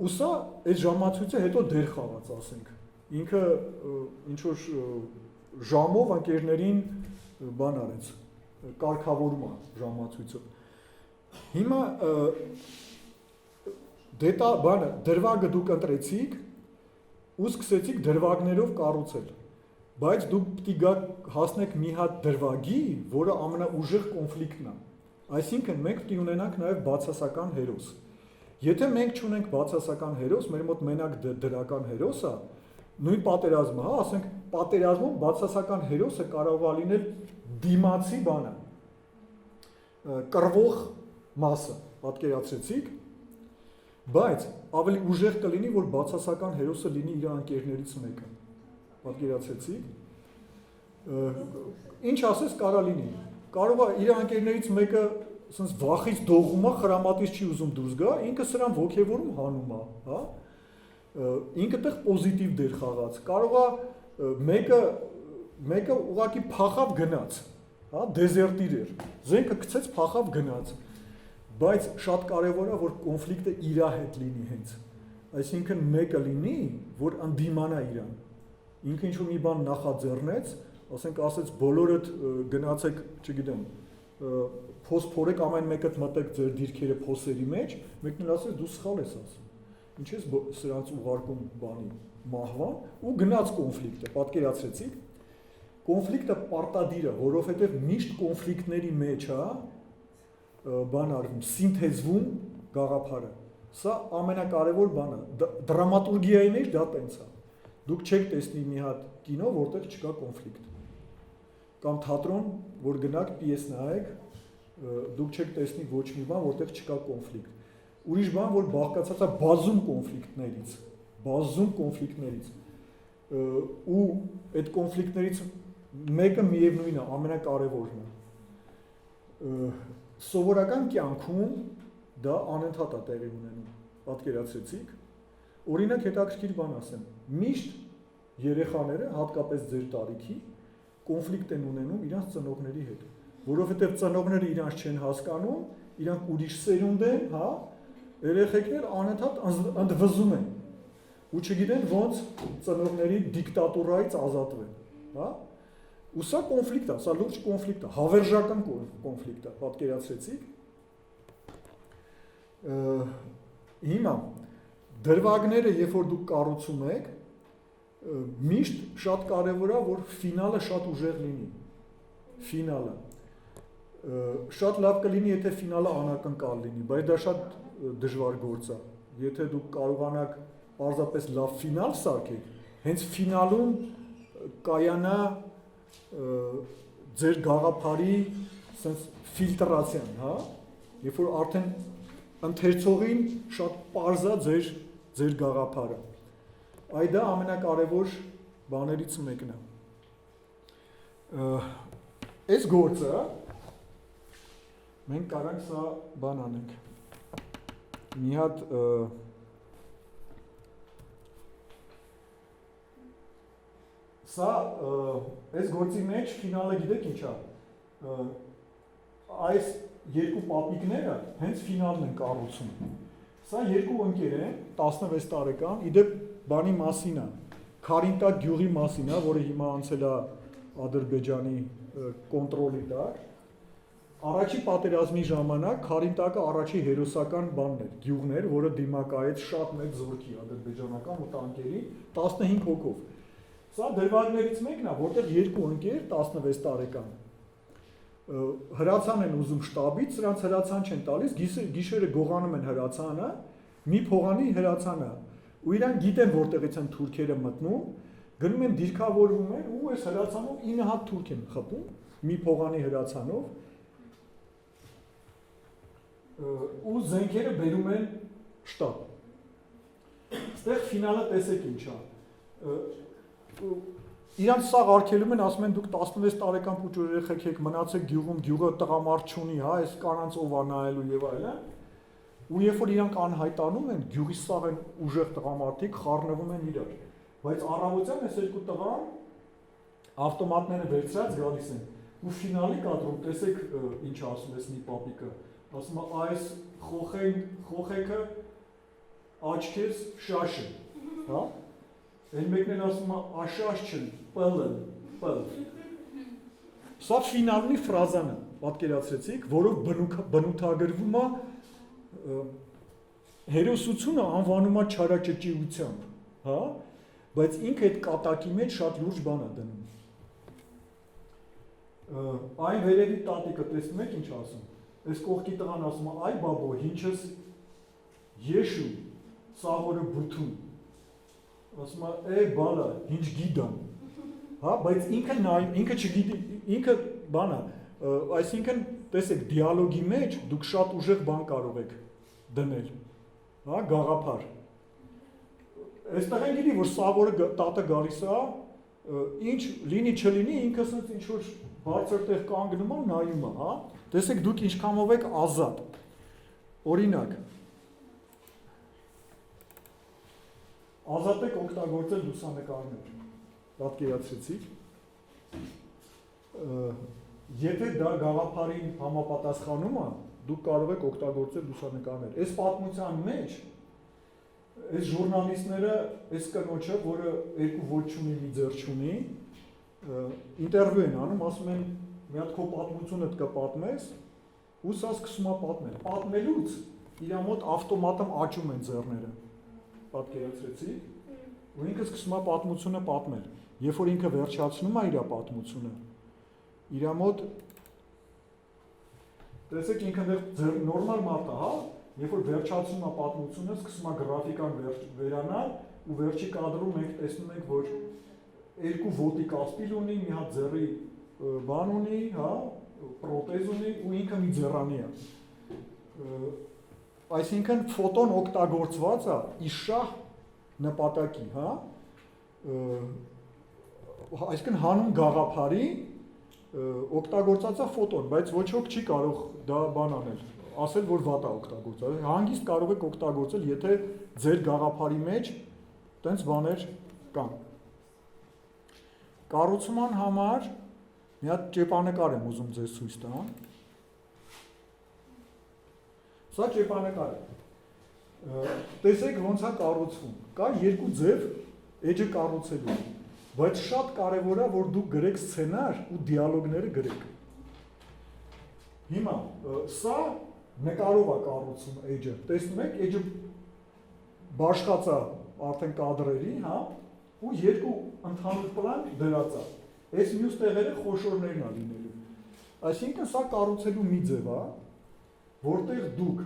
Ու սա այդ ժամացույցը հետո դեր խաղաց, ասենք, ինքը ինչ որ ժամով ընկերներին բան արեց, կարգավորում է ժամացույցը։ Հիմա դրվագը դուք ընտրեցիք ու սկսեցիք դրվագներով կառուցել, բայց դուք պիտի հասնեք մի հատ դրվագի, որը ամենաուժեղ կոնֆլիկտն է։ Այսինքն մենք պիտի ունենանք նաև բացասական հերոս։ Եթե մենք չունենք բացասական հերոս, մեր մոտ մենակ դրական հերոս է, նույն պատերազմը, հա, ասենք պատերազմում բացասական հերոսը կարող է լինել դիմացի բանը, կռվող մասը, պատկերացրեցիք, բայց ավելի ուժեղ կլինի, որ բացասական հերոսը լինի իր ընկերներից մեկը, պատկերացրեցիք, ինչ ասես կարա լինի, կարող է իր ընկերներից մեկը ասենց վախից դողում է, խրամատից չի ուզում դուրս գա, ինքը սրան ոգևորում հանում է, հա, ինքը տեղ պոզիտիվ դեր խաղաց, կարող է մեկը ուղղակի փախավ գնաց, հա, դեզերտիր էր, զենքը գցեց փախավ գնաց, բայց շատ կարևոր է, որ կոնֆլիկտը իր հետ լինի հենց, այսինքն մեկը լինի, որ ընդդիմանա իրան, ինքը ինչ-որ մի բան նախաձեռնեց, ասենք ասեց բոլորդ գնացեք, չգիտեմ, փոս փորեք ամեն մեկդ մտեք ձեր դիրքերը փոսերի մեջ, մեկն էլ ասեց դու սխալ ես ասում, ինչ ես սրանց ուղարկում բանի մահվան ու գնաց կոնֆլիկտը, պատկերացրեցիք, կոնֆլիկտը պարտադիր է, որովհետև միշտ կոնֆլիկտների մեջ է բան արվում, սինթեզվում գաղափարը, սա ամենակարևոր բանը, դրամատուրգիայի մեջ դա տենց է, դուք չեք տեսնի մի հատ կինո, որտեղ չկա կոնֆլիկտ, կամ թատրոն, որ գնաք պիես նայեք, դուք չեք տեսնի ոչ մի բան, որտեղ չկա կոնֆլիկտ, ուրիշ բան, որ բաղկացած է բազում կոնֆլիկտներից, ու այդ կոնֆլիկտներից մեկը միևնույն է, ամենակարևորն է, սովորական կյանքում դա անընդհատ է տեղի ունենում, պատկերացրեցիք, օրինակ հետաքրքիր բան ասեմ, միշտ երեխաները, հատկապես ձեր տարիքի, կոնֆլիկտ են ունենում իրանց ծնողների հետ, որովհետև ծնողները իրանց չեն հասկանում, իրանք ուրիշ սերունդ են, հա, երեխեքներ անընդհատ ընդվզում են, ու չգիտեն ոնց ծնողների դիկտատուրայից ազատվեն, հա, ու սա կոնֆլիկտ է, սա լուրջ կոնֆլիկտ է, հավերժական կոնֆլիկտ է, պատկերացրեցիք, հիմա, դրվագները, երբ որ դուք կառուցում եք, միշտ շատ կարևոր է, որ ֆինալը շատ ուժեղ լինի, ֆինալը, շատ լավ կլինի, եթե ֆինալը անակնկալ լինի, բայց դա շատ դժվար գործ է, եթե դուք կարողանաք պարզապես լավ ֆինալ սարքեք, հենց ֆինալում կայանա ձեր գաղափարի ֆիլտրացիան, հա, երբ որ արդեն ընթերցողին շատ պարզ է ձեր գաղափարը, այդ դա ամենակարևոր բաներից մեկն է, այս գործը մենք կարանք սա բան անենք, մի հատ սա այս գործի մեջ ֆինալը գիտեք ինչ է, այս երկու պապիկները հենց ֆինալն են կառուցում, սա երկու ընկեր են, 16 տարեկան, իդեպ բանի մասին է, Քարինտակ գյուղի մասին է, որը հիմա անցել է Ադրբեջանի կոնտրոլի տակ, առաջի պատերազմի ժամանակ Քարինտակը առաջի հերոսական բանն էր, գյուղն էր, որը դիմակայեց շատ մեծ զորքի ադրբեջանական ու տանկերի 15 հոգով, սա դրվագներից մեկն է, որտեղ երկու ընկեր 16 տարեկան, հրացան են ուզում շտաբից, սրանց հրացան չեն տալիս, գիշերը գողանում են հրացանը, մի փողանի հրացանը, ու իրանք գիտեն որտեղից են թուրքերը մտնում, գնում են դիրքավորվում են ու այս հրացանով 9 հատ թուրք են խփում, մի փողանի հրացանով, ու զենքերը բերում են շտաբ։ Ստեղ ֆինալը տեսեք ինչ է։ Իրանց սաղ արգելում են, ասում են դուք 16 տարեկան փոքր երեխեք եք մնացեք գյուղում, գյուղը տղամարդ չունի, հա, այս կանանց ով է նայելու եւ այլն։ Ու երբ որ իրանք անհայտանում են, գյուղի սաղ են ուժեղ տղամարդիկ խառնվում են իրար։ Բայց առավոտյան այս երկու տղան ավտոմատները վերցրած գալիս են։ Ու ֆինալի կադրում տեսեք ինչ ասում է մի պապիկը։ Ասում է այս խոխեքը աչքես շաշը, հա։ Այն մեկն էլ ասում է աշաշչն, պլն, պլ։ Սա ֆինալնի ֆրազան է, պատկերացրեցիք, որով բնութագրվում է հերոսությունը անվանում է չարաճճիությամբ, հա, բայց ինքը այդ կատակի մեջ շատ լուրջ բան է դնում։ Այն վերևի տատիկը տեսնում եք ինչ ասում։ Այս կողքի տղան ասում է, այ բաբո, ինչս եշու, սաղորը բութում։ Ասում է, բալա, ինչ գիդամ։ Հա, բայց ինքը չգիտի, ինքը բան է, այսինքն, տեսեք, դիալոգի մեջ դուք շատ ուժեղ բան կարող եք դնել, հա, գաղափար։ Այստեղ են գիտի, որ սաղորը տատը գալիս է, ինչ լինի չլինի, ինքը սենց ինչ-որ բարձր տեղ կանգնում է, նայում է, հա, տեսեք դուք ինչքանով եք ազատ, օրինակ, ազատ եք օգտագործել լուսանկարներ, պատկերացրեցիք, եթե դա գաղափարին համապատասխանում է, դուք կարող եք օգտագործել լուսանկարներ, այս պատմության մեջ, այս ժուրնալիստները, այս կնոջը, որը երկու ոչ չունի, մի ձեռ չունի, ինտերվյու են անում, ասում են, մի հատ քո պատմությունդ կպատմես, ու սա սկսում է պատմել։ Պատմելուց իր մոտ ավտոմատում աճում են ձեռները, պատկերացրեցի, ու ինքը սկսում է պատմությունը պատմել։ Երբ որ ինքը վերջացնում է իր պատմությունը, իր մոտ, տեսեք ինքը նորմալ մարդ է, հա, երբ որ վերջացնում է պատմությունը, սկսում է գրաֆիկան վերանալ, ու վերջի կադրում մենք տեսնում ենք, որ երկու ոտի կասպիլ ունի, մի հատ ձեռի բան ունի, հա, պրոթեզ ունի, ու ինքը մի ձեռանի է։ Այսինքն ֆոտոն օգտագործված է իշահ նպատակի, հա, այսինքն հանուն գաղափարի օգտագործած է ֆոտոն, բայց ոչ ոք չի կարող դա բան անել, ասել, որ վատ է օգտագործել, հանգիստ կարող եք օգտագործել, եթե ձեր գաղափարի մեջ տենց բաներ կան։ Կառուցման համար մի հատ ճեպանկար եմ ուզում ձեզ ցույց տամ։ Սա ճեպանկար է։ Տեսեք ոնց է կառուցվում։ Կա երկու ձև էջը կառուցելու, բայց շատ կարևոր է, որ դուք գրեք սցենար ու դիալոգները գրեք։ Հիմա սա նկարով է կառուցում էջը։ Տեսնում եք, էջը բաշխած է արդեն կադրերի, հա, ու երկու ընդհանուր պլան դրած է։ Այս մյուս տեղերը խոշորներն է լինելու։ Այսինքն սա կառուցելու մի ձև է, որտեղ դուք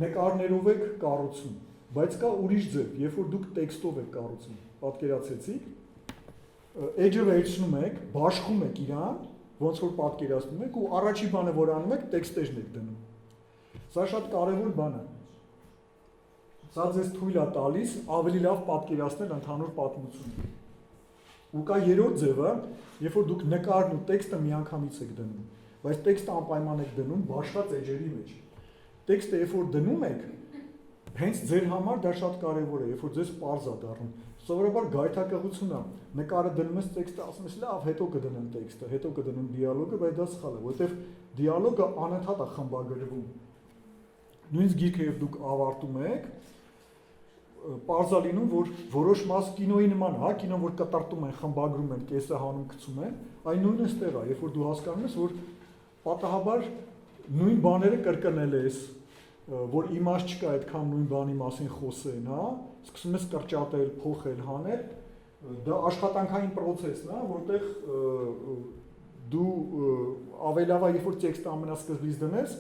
նկարներով եք կառուցում, բայց կա ուրիշ ձև, երբ որ դուք տեքստով եք կառուցում, պատկերացեցիք, էջը վերցնում եք, բաշխում եք իրան, ոնց որ պատկերացնում եք, ու առաջի բանը, որ անում եք, տեքստերն եք դնում։ Սա շատ կարևոր բան է։ Սա ձեզ թույլ է տալիս ավելի լավ պատկերացնել ընդհանուր պատմությունը։ Ու կա երրորդ ձևը, երբ որ դուք նկարն ու տեքստը միանգամից եք դնում, բայց տեքստը անպայման եք դնում բաշխած էջերի մեջ։ Տեքստը երբ որ դնում եք, հենց ձեր համար դա շատ կարևոր է, երբ որ ձեզ պարզ է դառնում։ Սովորաբար գայթակղություն է, նկարը դնում ես տեքստը, ասում ես լավ, հետո կդնեմ տեքստը, հետո կդնեմ դիալոգը, բայց դա սխալ է, որովհետև դիալոգը անընդհատ է խմբագրվում։ Նույնիսկ գիրքը երբ դուք ավարտում եք, պարզ է լինում, որ որոշ մաս կինոյի նման, հա, կինոն որ կտրտում են, խմբագրում են, կեսը հանում գցում են, այն նույնը ստեղ է, երբ որ դու հասկանում ես, որ պատահաբար նույն բաները կրկնել ես, որ իմաստ չկա այդքան նույն բանի մասին խոսեն, հա, սկսում ես կրճատել, փոխել, հանել, դա աշխատանքային process-ն է, որտեղ դու ավելի լավ է, երբ որ տեքստը ամենասկզբից դնես,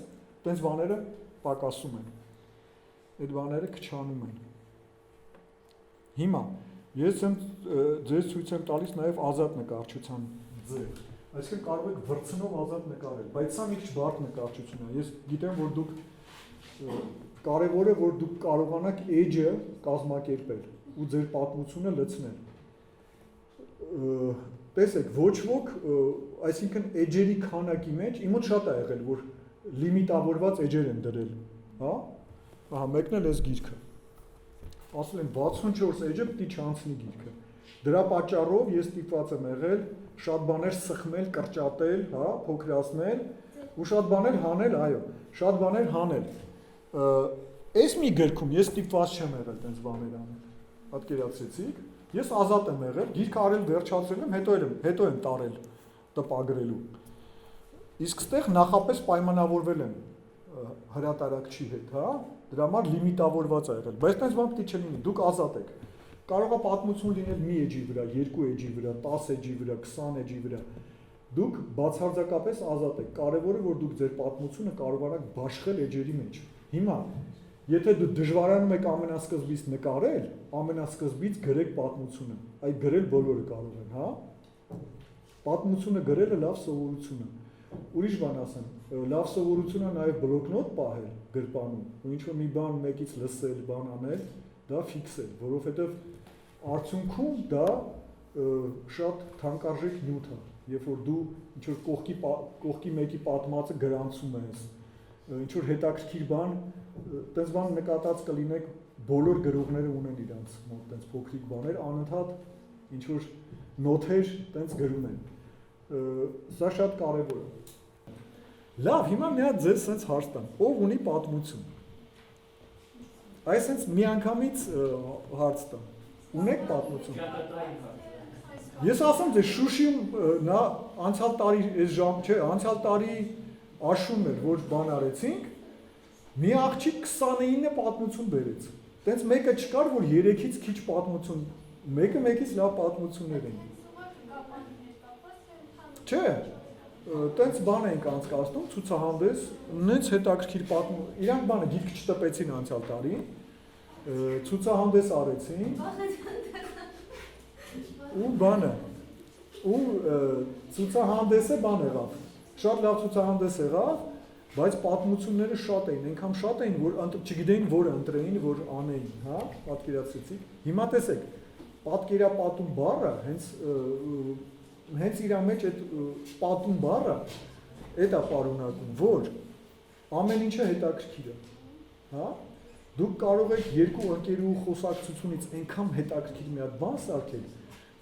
տենց բաները պակասում են, այդ բաները քչանում են։ Հիմա, ես ձեզ ցույց եմ տալիս նաև ազատ նկարչության ձև, այսինքն կարող եք վրձնով ազատ նկարել, բայց սա մի քիչ բարդ նկարչություն է, ես գիտեմ, որ դուք կարևոր է, որ դուք կարողանաք էջը կազմակերպել ու ձեր պատմությունը լցնել։ Տեսեք, ոչ ոք, այսինքն էջերի քանակի մեջ, իմ մոտ շատ է եղել, որ լիմիտավորված էջեր են դրել, հա, ահա մեկն էլ էս գիրքը, ասել եմ 64 էջը պիտի չանցնի գիրքը, դրա պատճառով ես ստիպված եմ եղել շատ բաներ սխմել, կրճատել, հա, փոքրացնել ու շատ բաներ հանել, այո, շատ բաներ հանել, այս մի գրքում ես ստիպված չեմ եղել տենց բաներ անել, պատկերացրեցիք, Ես ազատ եմ եղել, գիրքը արել վերջացրել եմ, հետո եմ տարել տպագրելու։ Իսկ ստեղ նախապես պայմանավորվել եմ հրատարակչի հետ, հա, դրա համար լիմիտավորված է եղել, բայց այդպես բան պետք չլինի, դուք ազատ եք։ Կարող է պատմություն լինել մի էջի վրա, 2 էջի վրա, 10 էջի վրա, 20 էջի վրա։ Դուք բացարձակապես ազատ եք։ Կարևորը որ դուք ձեր պատմությունը կարողանաք բաշխել էջերի մեջ։ Հիմա, եթե դու դժվարանում եք ամենասկզբից նկարել, ամենասկզբից գրեք պատմությունը։ Այդ գրել բոլորը կարող են, հա։ Պատմությունը գրելը լավ սովորություն է։ Ուրիշ բան ասեմ, լավ սովորություն է նաև բլոկնոտ պահել գրպանում, ու ինչ-որ մի բան մեկից լսել, բան անել, դա ֆիքսել, որովհետև արդյունքում դա շատ թանկարժեք նյութ է, երբ որ դու ինչ-որ կողքի մեկի պատմածը գրանցում ես, ինչ-որ հետաքրքիր բան, տենց բան նկատած կլինեք, բոլոր գրողները ունեն իրանց մոտ տենց փոքրիկ բաներ, անընդհատ ինչ-որ նոթեր տենց գրում են, սա շատ կարևոր է։ Լավ, հիմա մի հատ ձեզ սենց հարց տամ, ով ունի պատմություն։ Այս սենց միանգամից հարց տամ, ունեք պատմություն։ Ես ասեմ ձեզ Շուշիում նա անցյալ տարի այս ժամ, չէ, անցյալ տարի աշուն էր, որ բան արեցինք, մի աղջիկ 29 պատմություն բերեց։ Տենց մեկը չկար, որ 3-ից քիչ պատմություն, մեկը մեկից լավ պատմություններ էին։ Չէ, տենց բան էինք անցկացնում, ցուցահանդես, նենց հետաքրքիր պատմություն, իրանք բանը գիրք չտպեցին անցյալ տարի, ցուցահանդես արեցին, ու բանը, ու ցուցահանդեսը բան եղավ, շատ լավ ցուցահանդես եղավ, բայց պատմությունները շատ էին, այնքան շատ էին, որ չգիտեին որ ընտրեին, որ անեին, հա, պատկերացրեցիք։ Հիմա տեսեք, պատկերապատում բառը հենց իր մեջ այդ պատում բառը այդ է պարունակում, որ ամեն ինչը հետաքրքիր է, հա։ Դուք կարող եք երկու ընկերու խոսակցությունից այնքան հետաքրքիր մի հատ բան սարքել,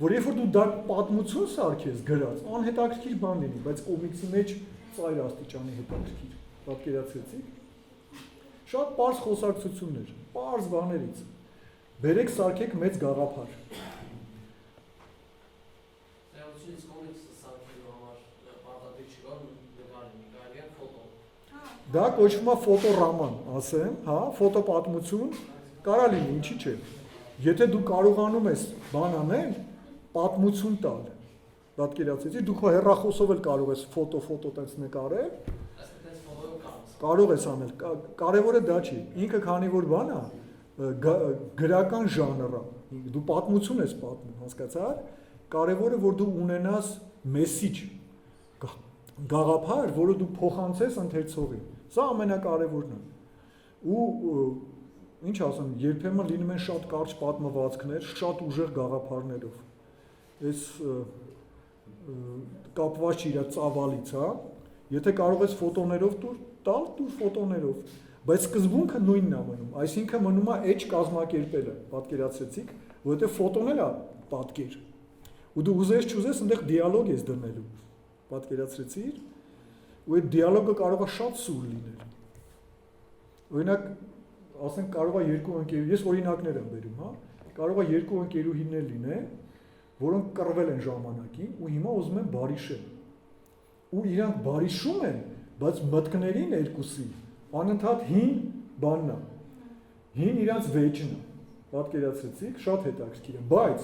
որ երբ որ դու դա պատմություն սարքես գրած, անհետաքրքիր բան լինի, բայց կոմիքսի մեջ ծայր աստիճանի հետաքրքիր, պատկերացրեցիք։ Շատ պարզ խոսակցություններ, պարզ բաներից։ Բերեք սարքեք մեծ գաղափար։ Դա կոչվում է ֆոտորաման, ասեմ, հա, ֆոտոպատմություն, կարա լինի, ինչի՞ չէ։ Եթե դու կարողանում ես բան անել, պատմություն տալ, պատկերացրեցի, դու քո հեռախոսով էլ կարող ես ֆոտո տենց նկարել, կարող ես անել, կարևորը դա չի, ինքը քանի որ բան է, գրական ժանր է, դու պատմություն ես պատմում, հասկացար, կարևորը որ դու ունենաս մեսիջ, գաղափար, որը դու փոխանցես ընթերցողին, սա ամենակարևորն է, ու ինչ ասեմ, երբեմն լինում են շատ կարճ պատմվածքներ, շատ ուժեղ գաղափարներով, այս կապված չի իր ծավալից, հա, եթե կարող ես ֆոտոներով տալ, տուր ֆոտոներով, բայց սկզբունքը նույնն է մնում, այսինքն մնում է էջ կազմակերպելը, պատկերացրեցիք, որովհետև ֆոտոն էլ է պատկեր, ու դու ուզես չուզես այնտեղ դիալոգ ես դնելու, պատկերացրեցիր, ու այդ դիալոգը կարող է շատ սուր լինել, օրինակ, ասենք կարող է երկու ընկերու, ես օրինակներ եմ բերում, հա, կարող է երկու ընկերուհիներ լինեն, որոնք կռվել են ժամանակին ու հիմա ուզում են բարիշել, ու իրանք բարիշում են, բայց մտքներին երկուսի, անընդհատ հին բանն է, հին իրանց վեճն է, պատկերացրեցիք, շատ հետաքրքիր է, բայց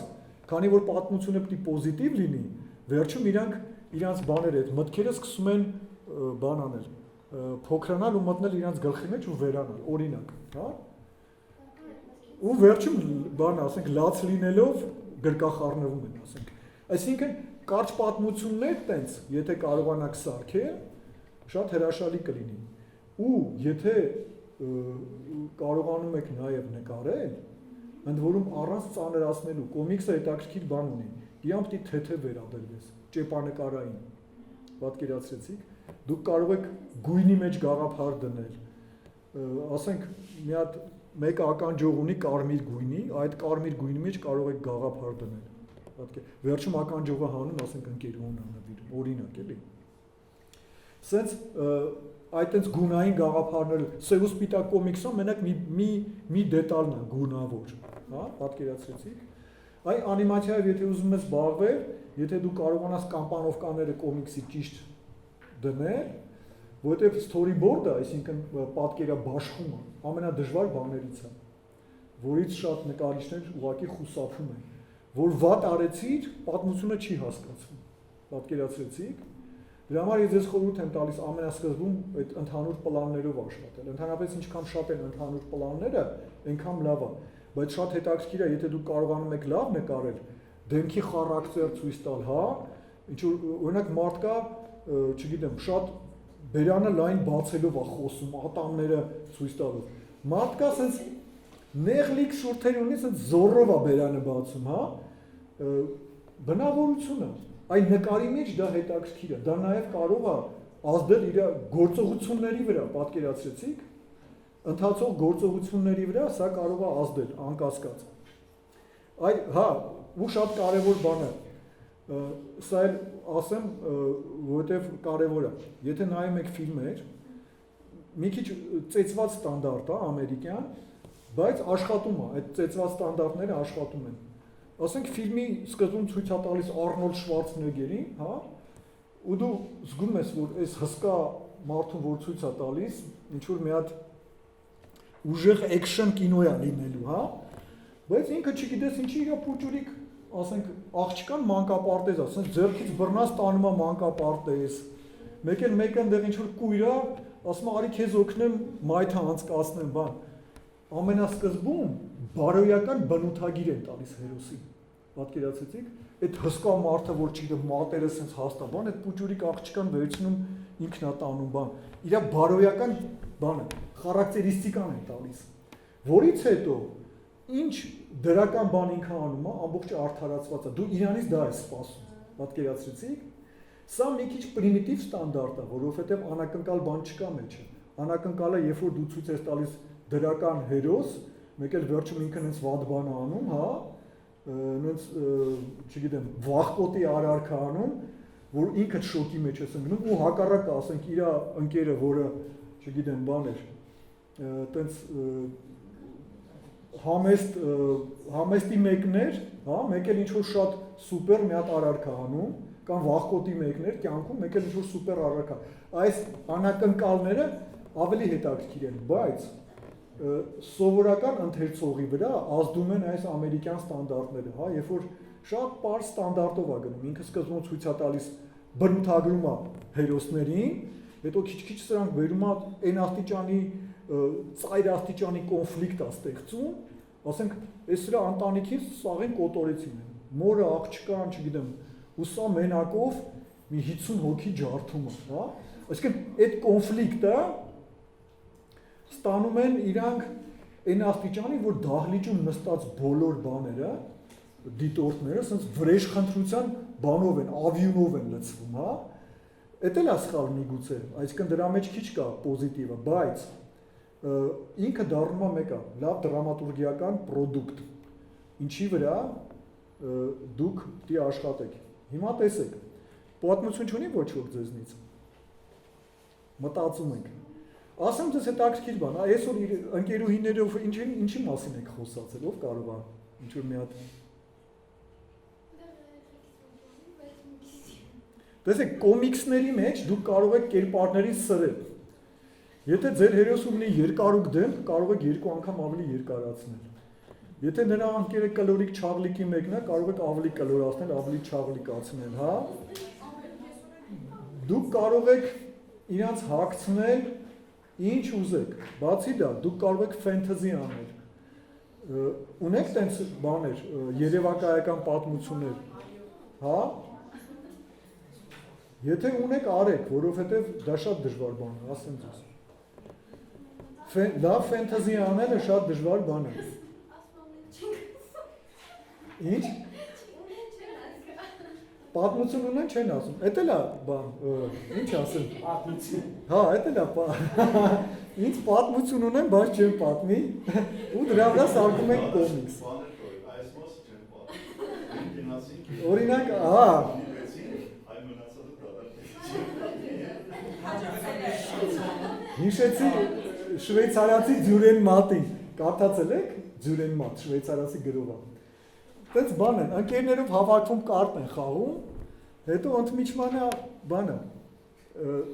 քանի որ պատմությունը պետք է պոզիտիվ լինի, վերջում իրանց բաները, այդ մտքերը սկսում են բան անել, փոքրանալ ու մտնել իրանց գլխի մեջ ու վերանալ, օրինակ, հա? Ու վերջում բան ասենք լաց լինելով գրկախառնվում են, ասենք։ Այսինքն կարճ պատմություններ տենց, եթե կարողանաք սարքել, շատ հրաշալի կլինի։ Ու եթե կարողանում եք նաև նկարել, ընդ որում առանց ծանրացնելու, կոմիքսը հետաքրքիր բան ունի, իրան պետք է թեթև վերաբերվես, ճեպանկարային, պատկերացրեցիք, դուք կարող եք գույնի մեջ գաղափար դնել, ասենք մի հատ մեկը ականջող ունի կարմիր գույնի, այդ կարմիր գույնի մեջ կարող եք գաղափար դնել, վերջում ականջողը հանում, ասենք ընկերուհուն անավիրում, օրինակ էլի, սենց այդ այնց գունային գաղափարները, սև ու սպիտակ կոմիքսում մենակ մի դետալն է գունավոր, հա, պատկերացրեցիք, Այ անիմացիայով եթե ուզում ես զբաղվել, եթե դու կարողանաս կամպանովկաները կոմիքսի ճիշտ դնել, որովհետև storyboard-ը, այսինքն պատկերաբաշխումը, ամենադժվար բաներից է, որից շատ նկարիչներ ուղղակի խուսափում են, որ վատ արեցիր, պատմությունը չի հասկացվում, պատկերացրեցիք, դրա համար ես ձեզ խորհուրդ եմ տալիս ամենասկզբում այդ ընդհանուր պլաններով աշխատել, ընդհանրապես ինչքան շատ են ընդհանուր պլանները, այնքան լավ է, բայց շատ հետաքրքիր է, եթե դուք կարողանում եք լավ նկարել, դեմքի խարակտեր ցույց տալ, հա, ինչ որ օրինակ մարդ կա, չգիտեմ, շատ բերանը լայն բացելով է խոսում, ատամները ցույց տալով։ Մարդ կա ասենց նեղլիկ շուրթեր ունի, ասենց զոռով է բերանը բացում, հա։ Բնավորությունը, այն նկարի մեջ դա հետաքրքիր է, դա նաև կարող է ազդել իր գործողությունների վրա, պատկերացրեցիք, ընթացող գործողությունների վրա սա կարող է ազդել, անկասկած։ Այ, հա, ու շատ կարևոր բան է, սա էլ ասեմ, որովհետև կարևոր է, եթե նայում եք ֆիլմեր, մի քիչ ծեծված ստանդարտ է, ամերիկյան, բայց աշխատում է, այդ ծեծված ստանդարտները աշխատում են։ Ասենք ֆիլմի սկզբում ցույց է տալիս Արնոլդ Շվարցենեգգերին, հա, ու դու զգում ես, որ այս հսկա մարդուն, որ ցույց է տալիս, ինչ որ մի հատ ուժեղ էքշն կինո է լինելու, հա, բայց ինքը չգիտես ինչի իր փուճուրիկ, ասենք, աղջկան մանկապարտեզ, ասենք ձեռքից բռնած տանում է մանկապարտեզ, մեկ այնտեղ ինչ որ կույր է, ասում է արի քեզ օգնեմ մայթը անցկացնեմ, բան։ Ամենասկզբում բարոյական բնութագիր են տալիս հերոսին, պատկերացրեցիք, այդ հսկա մարդը, որ չգիտեմ, մատերը սենց հաստա բան, այդ փուճուրիկ աղջկան վերցնում ինքնատանում բան, իր բարոյական բանը, խարակտերիստիկան են տալիս, որից հետո ինչ դրական բան ինքը անում է, ամբողջը արդարացված է, դու իրանից դա ես սպասում, պատկերացրեցիք, սա մի քիչ պրիմիտիվ ստանդարտ է, որովհետև անակնկալ բան չկա մեջը, անակնկալը երբ որ դու ցույց ես տալիս դրական հերոս, մեկ էլ վերջում ինքն հենց վատ բան է անում, հա, հենց, չգիտեմ, վախկոտի արարքա անում, որ ինքդ շոկի մեջ ես ընկնում ու հակառակը, ասենք, իր ընկերը, որը, չգիտեմ, բան էր, տենց համեստի մեկներ, հա, մեկ էլ ինչ-որ շատ սուպեր մի հատ արարքա անում, կամ վախկոտի մեկներ, կյանքում մեկ էլ ինչ-որ սուպեր արարքա։ Այս անակնկալները ավելի հետաքրքիր են, բայց սովորական ընթերցողի վրա ազդում են այս ամերիկյան ստանդարտները, հա, երբ որ շատ պարզ ստանդարտով է գնում, ինքը սկզբում ցույց է տալիս բնութագրում է հերոսներին, հետո քիչ-քիչ սրանք վերում է այն աստիճանի ծայր աստիճանի կոնֆլիկտ է ստեղծում, ասենք, այս սրա ընտանիքից սաղին կոտորեցին են, մորը աղջկան, չգիտեմ, ու սա մենակով մի 50 հոգի ջարդում է, հա, այսինքն այդ կոնֆլիկտը ստանում են իրանք այն աստիճանի, որ դահլիճում նստած բոլոր բաները, դիտորդները, ասենց վրեժխնդրության բանով են, ավյունով են լցվում, հա, էդ էլ է սխալ միգուցե, այսինքն դրա մեջ քիչ կա պոզիտիվը, բայց ինքը դառնում է մեկը, լավ դրամատուրգիական պրոդուկտ, ինչի վրա դուք դի աշխատեք, հիմա տեսեք, պատմություն չունի ոչ որ ձեզնից, մտածում ենք, ասեմ ձեզ հետաքրքիր բան, այսօր ընկերուհիներով ինչի մասին եք խոսացել, ով կարող է, ինչ-որ մի հատ։ Տեսեք, կոմիքսների մեջ դուք կարող եք կերպարներից սրել, եթե ձեր հերոսը ունի երկարուկ դեմք, կարող եք 2 անգամ ավելի երկարացնել, եթե նրա անկերը կլորիկ չաղլիկի մեկն է, կարող եք ավելի կլորացնել, ավելի չաղլիկացնել, հա, դուք կարող եք իրանց հագցնել ինչ ուզեք, բացի դա, դուք կարող եք ֆենթեզի անել, ունեք տենց բաներ, երևակայական պատմություններ, հա, եթե ունեք արեք, որովհետև դա շատ դժվար բան է, ասեմ ձեզ, լավ ֆենթեզի անելը շատ դժվար բան է, ինչ? Պատմություն ունեն չեն ասում, էդ էլ է բան, ինչ ասեմ, հա, էդ էլ է, ինձ պատմություն ունեն, բայց չեմ պատմի, ու դրա վրա սարքում ենք կոմիքս։ Օրինակ, հա, հիշեցի շվեյցարացի Ձյուրեն մատին, կարդացել եք Ձյուրեն մատ, շվեյցարացի գրողը։ Դες բան են, ընկերներով հավաքվում կարտ են խաղում, հետո ընդմիջման է բանը,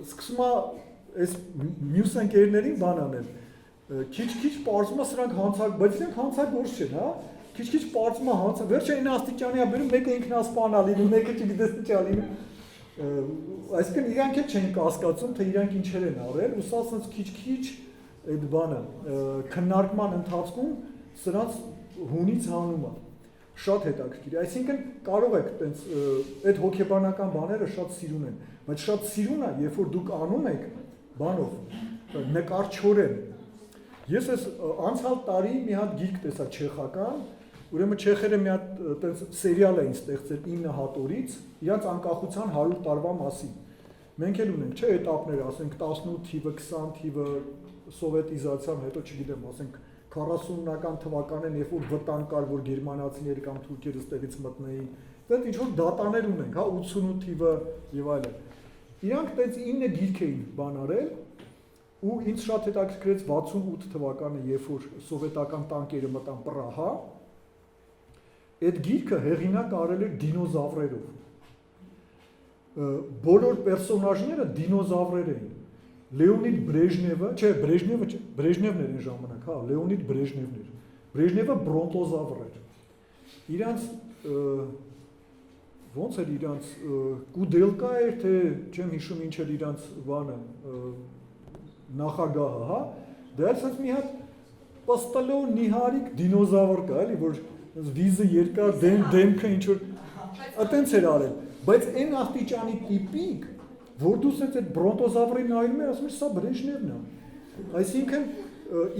սկսում է այս մյուս ընկերներին բան անել, քիչ պարզում է սրանք հանցակ, բայց իրենք հանցագործ չեն, հա, քիչ պարզում է հանցակ, վերջը այն աստիճանի է բերում, մեկը ինքնասպան է լինում, մեկը չգիտես ինչ է լինում, այսինքն իրանք էլ չեն կասկածում, թե իրանք ինչեր են արել, ու սա ասենց քիչ այդ բանը, քննարկման ընթացքում սրանց հունից հանում է, շատ հետաքրքիր, այսինքն կարող եք տենց այդ հոգեբանական բաները շատ սիրուն են, բայց շատ սիրուն է, երբ որ դուք անում եք բանով, նկարչորեն, ես ես անցյալ տարի մի հատ գիրք տեսա չեխական, ուրեմն չեխերը մի հատ տենց սերիալ էին ստեղծել 9 հատորից, իրանց անկախության 100 տարվա մասին, մենք էլ ունենք, չէ, էտապներ, ասենք 18 թիվը, 20 թիվը, սովետիզացիան, հետո չգիտեմ, ասենք 40-ական թվականին, երբ որ վտանգ կար, որ գերմանացիները կամ թուրքերը ստեղից մտնեին, դեռ ինչ որ դատաներ ունենք, հա, 88 թիվը եւ այլն։ Իրանք տենց 9 գիրք էին բան արել, ու ինձ շատ հետաքրքրեց 68 թվականը, երբ որ սովետական տանկերը մտան Պրահա, այդ գիրքը հեղինակ արել էր դինոզավրերով։ Բոլոր պերսոնաժները դինոզավրեր էին։ Լեոնիդ Բրեժնևը, չէ, Բրեժնևն էր այն ժամանակ, հա, Լեոնիդ Բրեժնևն էր։ Բրեժնևը բրոնտոզավր էր։ Իրանց ոնց էր իրանց Կուդելկա էր, թե չեմ հիշում ինչ էր իրանց բանը նախագահը, հա, դա էլ ասած մի հատ պստլո նիհարիկ դինոզավր կա, էլի, որ վիզը երկար, դեմքը ինչ որ այտենց էր արել, բայց այն աստիճանի տիպիկ, որ դու սենց այդ բրոնտոզավրին նայում ես, ասում ես, սա Բրեժնևն է, այսինքն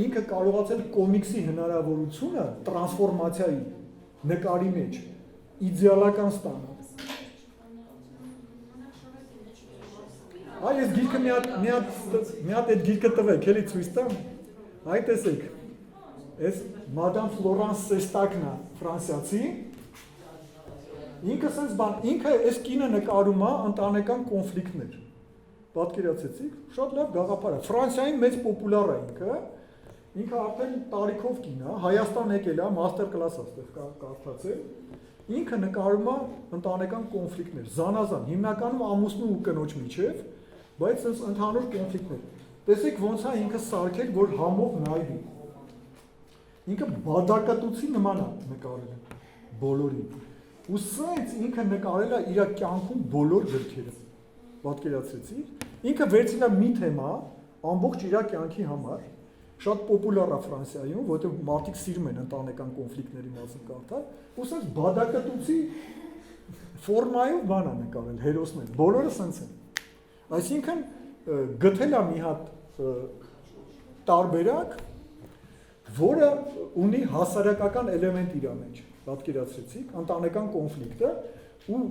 ինքը կարողացել կոմիքսի հնարավորությունը տրանսֆորմացիայի նկարի մեջ իդեալական ստանալ։ Այ ես գիրքը մի հատ այդ գիրքը տվեք, էլի ցույց տամ։ Այ տեսեք։ Այս Մադամ Ֆլորանս Սեստակն է, ֆրանսիացի։ Ինքը sense բան, ինքը այս կինը նկարում է ընտանեկան կոնֆլիկտներ։ Պատկերացեցիք, շատ լավ գաղափար է։ Ֆրանսիայում մեծ պոպուլար է ինքը։ Ինքը արդեն տարիքով կին է, Հայաստան եկել է, մաստեր կլաս է այդտեղ կարդացել։ Ինքը նկարում է ընտանեկան կոնֆլիկտներ, զանազան, հիմնականում ամուսնու ու կնոջ միջև, բայց sense ընդհանուր կոնֆլիկտներ։ Տեսեք ոնց է ինքը սարքել, որ համով նայվի։ Ինքը բադակատուցի նման է նկարել բոլորին։ Ու սենց ինքը նկարել է իր կյանքում բոլոր գրքերը, պատկերացրեցիք, ինքը վերցրել է մի թեմա, ամբողջ իր կյանքի համար, շատ պոպուլար է Ֆրանսիայում, որտեղ մարդիկ սիրում են ընտանեկան կոնֆլիկտների մասին կարդալ, ու սենց բադակատուցի ֆորմայով բան է նկարել, հերոսներ, բոլորը սենց են։ Այսինքն գտել է մի հատ տարբերակ, որը ունի հասարակական էլեմենտ իր մեջ, պատկերացրեցիք, ընտանեկան կոնֆլիկտը ու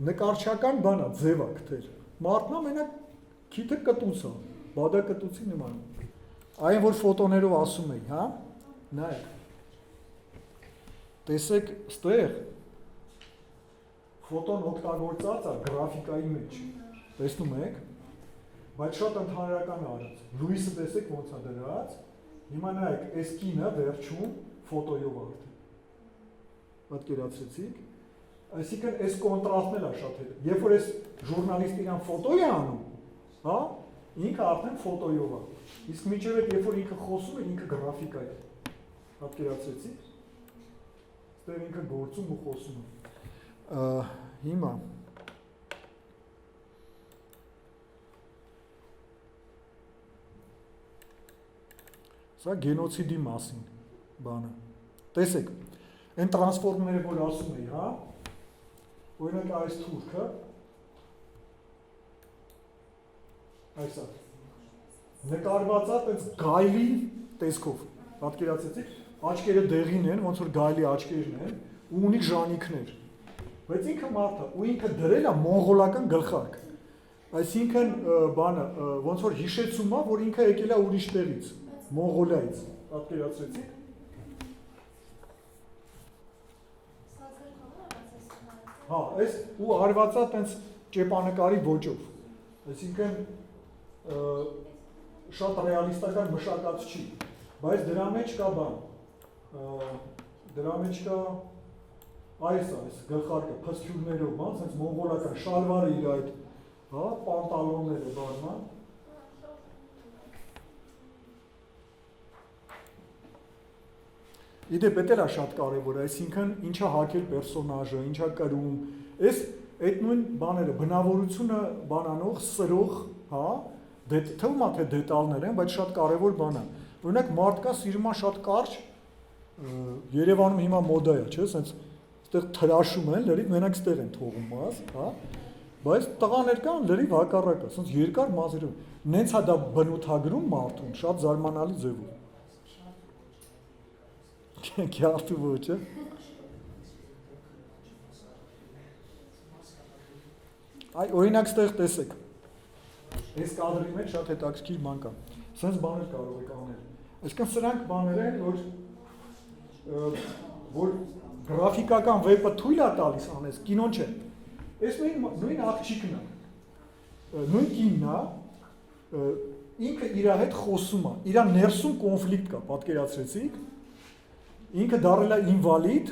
նկարչական բանա, ձև է գտել։ Մարդն ամենակ քիթը կտուց է, բադակտուցի նման։ Այն որ ֆոտոներով ասում էի, հա, նայեք, տեսեք ստեղ, ֆոտոն օգտագործած է գրաֆիկայի մեջ, տեսնում եք, բայց շատ ընդհանրական արած, լույսը տեսեք ոնց է դրած, հիմա նայեք, այս կինը վերջում ֆոտոյով արդեն, պատկերացրեցիք, այսինքն այս կոնտրաստն էլ է շատ հետ, երբ որ այս ժուրնալիստը իրան ֆոտո է անում, հա, ինքը արդեն ֆոտոյով է, իսկ միջև այդ երբ որ ինքը խոսում է, ինքը գրաֆիկա է, պատկերացրեցիք, ստեղ ինքը գործում ու խոսում է, հիմա, սա գենոցիդի մասին բանը, տեսեք, այն տրանսֆորմները, որ ասում էի, հա, օրինակ այս թուրքը, այս է, նկարվածա տենց գայլի տեսքով, պատկերացեցիք, աչկերը դեղին են, ոնց որ գայլի աչկերն են, ու ունի ժանիքներ, բայց ինքը մարդ է, ու ինքը դրել է մոնղոլական գլխարկ, այսինքն բանը, ոնց որ հիշեցում է, որ ինքը եկել է ուրիշ տեղից, Մոնղոլիայից, պատկերացրեցիք։ Հա, այս ու արվածա տենց ճեպանկարի ոճով, այսինքն շատ ռեալիստական մշակած չի, բայց դրա մեջ կա բան, դրա մեջ կա այս գլխարկը փստյուրներով, բան, sense մոնղոլական շալվարը իր այդ, հա, պանտալոնները բառնան։ Իդեպ էդ էլա շատ կարևոր է, այսինքն ինչա հակել պերսոնաժը, ինչա կրում, այս այդ նույն բաները, բնավորությունը բանանող, սրող, հա, թվում է թե դետալներ են, բայց շատ կարևոր բան է։ Օրինակ մարդկա սիրում է շատ կարճ, Երևանում հիմա մոդա է, չէ՞, ասենց այդտեղ թրաշում են, լրիվ մենակ ստեղ են թողում մաս, հա, բայց տղաներ կան լրիվ հակառակը, ասենց երկար մազերով, նենց է դա բնութագրում մարդուն, շատ զարմանալի ձևով։ Քյարտու ոչը։ Այ օրինակ ստեղ տեսեք։ Այս կադրի մեջ շատ հետաքրքիր բան կա։ Սենց բաներ կարող եք անել։ Այսինքն սրանք բաներ են, որ գրաֆիկական վեպը թույլ է տալիս անես, կինոն չէ։ Այս նույն աղջիկն է։ Նույն կինն է, ինքը իր հետ խոսում է։ Իր ներսում կոնֆլիկտ կա, պատկերացրեցիք։ Ինքը դառել է ինվալիդ,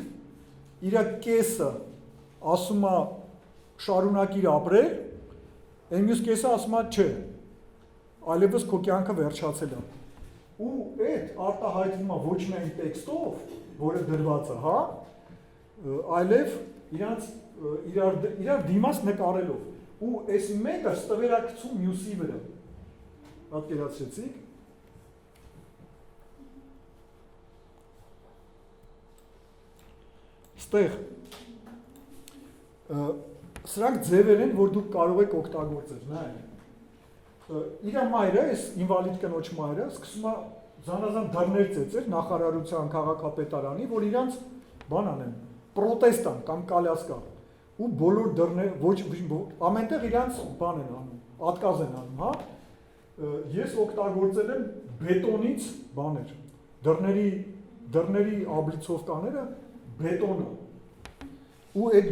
իր կեսը ասում է շարունակիր ապրել, այն մյուս կեսը ասում է չէ, այլևս քո կյանքը վերջացել է։ Ու այդ արտահայտվում է ոչ միայն տեքստով, որը դրված է, հա, այլև իրար դիմաց նկարելով։ Ու այս մեկը ստվերակցում մյուսի վրա։ Պատկերացրեցիք։ Ստեղ սրանք ձևեր են, որ դուք կարող եք օգտագործել, նայեք։ Իր մայրը, այս ինվալիդ կնոջ մայրը, սկսում է զանազան դռներ ծեծել նախարարության քաղաքապետարանի, որ իրանց բան անեն, պրոտեստ ան կամ կալյասկա։ Ու բոլոր դռներ, ոչ ամենտեղ իրանց բան են անում, ատկազ են անում, հա։ Ես օգտագործել եմ բետոնից բաներ, դռների աբլիցովկաները բետոնը։ Ու այդ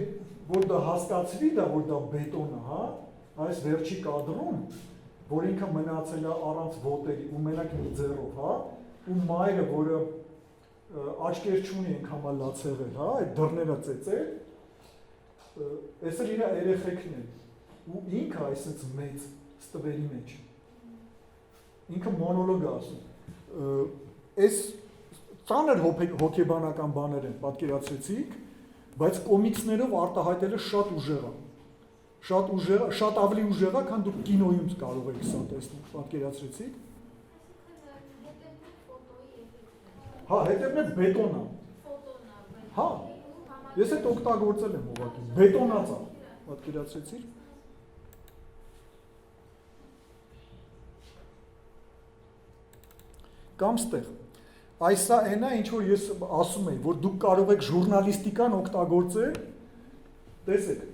որ դա հասկացվի, որ դա բետոնը, հա, այս վերջի կադրում, որ ինքը մնացել է առանց ոտերի ու մենակ մի ձեռով, հա, ու մայրը, որը աչքեր չունի անգամ լացեղել, հա, այդ դռները ծեծել, այսօր իր երեխեքն են, ու ինքը այսպես մեծ ստվերի մեջ, ինքը մոնոլոգ է ասում, այս ծանր հոգեբանական բաներ են, պատկերացրեցիք, բայց կոմիքսներով արտահայտելը շատ ուժեղ է, շատ ավելի ուժեղ է, քան դուք կինոյում կարող եք սա տեսնել, պատկերացրեցիք։ Հա, հետևն է բետոնը։ Հա, ես այդ օգտագործել եմ ուղղակի, բետոնած է, պատկերացրեցիք։ Կամ ստեղ։ Այսա այն է, ինչ որ ես ասում եմ, որ դուք կարող եք ժուրնալիստիկան օգտագործել, տեսեք,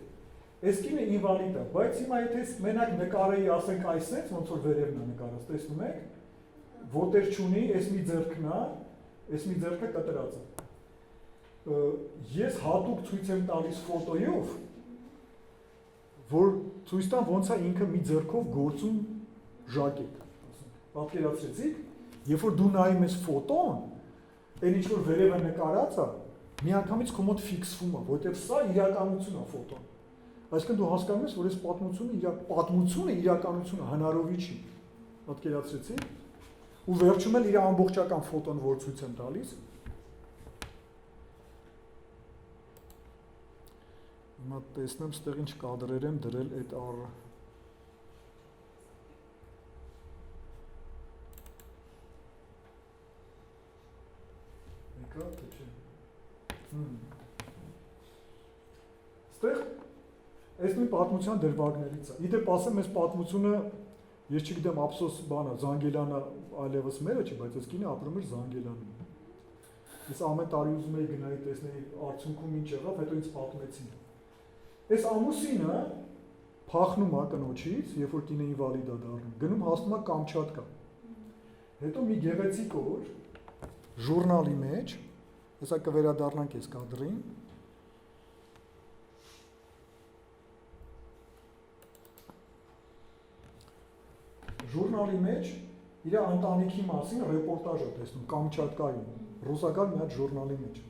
այս կինը ինվալիդ է, բայց հիմա եթե մենակ նկարեի ասենք այսպես, ոնց որ վերևն է նկարած, տեսնում եք, ոտեր չունի, այս մի ձեռքն է, այս մի ձեռքը կտրած է։ Ես հատուկ ցույց եմ տալիս ֆոտոյով, որ ցույց տամ ոնց է ինքը մի ձեռքով գործում ժակետ, պատկերացրեցիք։ Երբ որ դու նայում ես ֆոտոն, այն ինչ որ վերևը նկարած է, միանգամից քո մոտ ֆիքսվում է, որովհետև սա իրականություն է ֆոտոն։ Այսինքն դու հասկանում ես, որ այս պատմությունը իրականությունը հնարովի չի։ Պատկերացրեցի։ Ու վերջում էլ իր ամբողջական ֆոտոն որ ցույց եմ տալիս։ Հիմա տեսնեմ, ստեղ ինչ կադրեր եմ դրել այդ առ Ստեղ այս մի պատմության դրվագներից է։ Իդեպ ասեմ, այս պատմությունը, ես չգիտեմ, ափսոս բան է, Զանգելյանը այլևս մերը չի, բայց այս կինը ապրում էր Զանգելյանում։ Ես ամեն տարի ուզում էի գնայի տեսնեի արդյունքում ինչ եղավ, հետո ինձ պատմեցին։ Այս ամուսինը փախնում է կնոջից, երբ որ կինը ինվալիդ է դառնում, գնում հասնում է Կամչատկա։ Հետո մի գեղեցիկ օր ժուրնալի մեջ, հեսա կվերադառնանք այս կադրին, ժուրնալի մեջ իր ընտանիքի մասին ռեպորտաժ է տեսնում Կամչատկայում, ռուսական մի հատ ժուրնալի մեջ։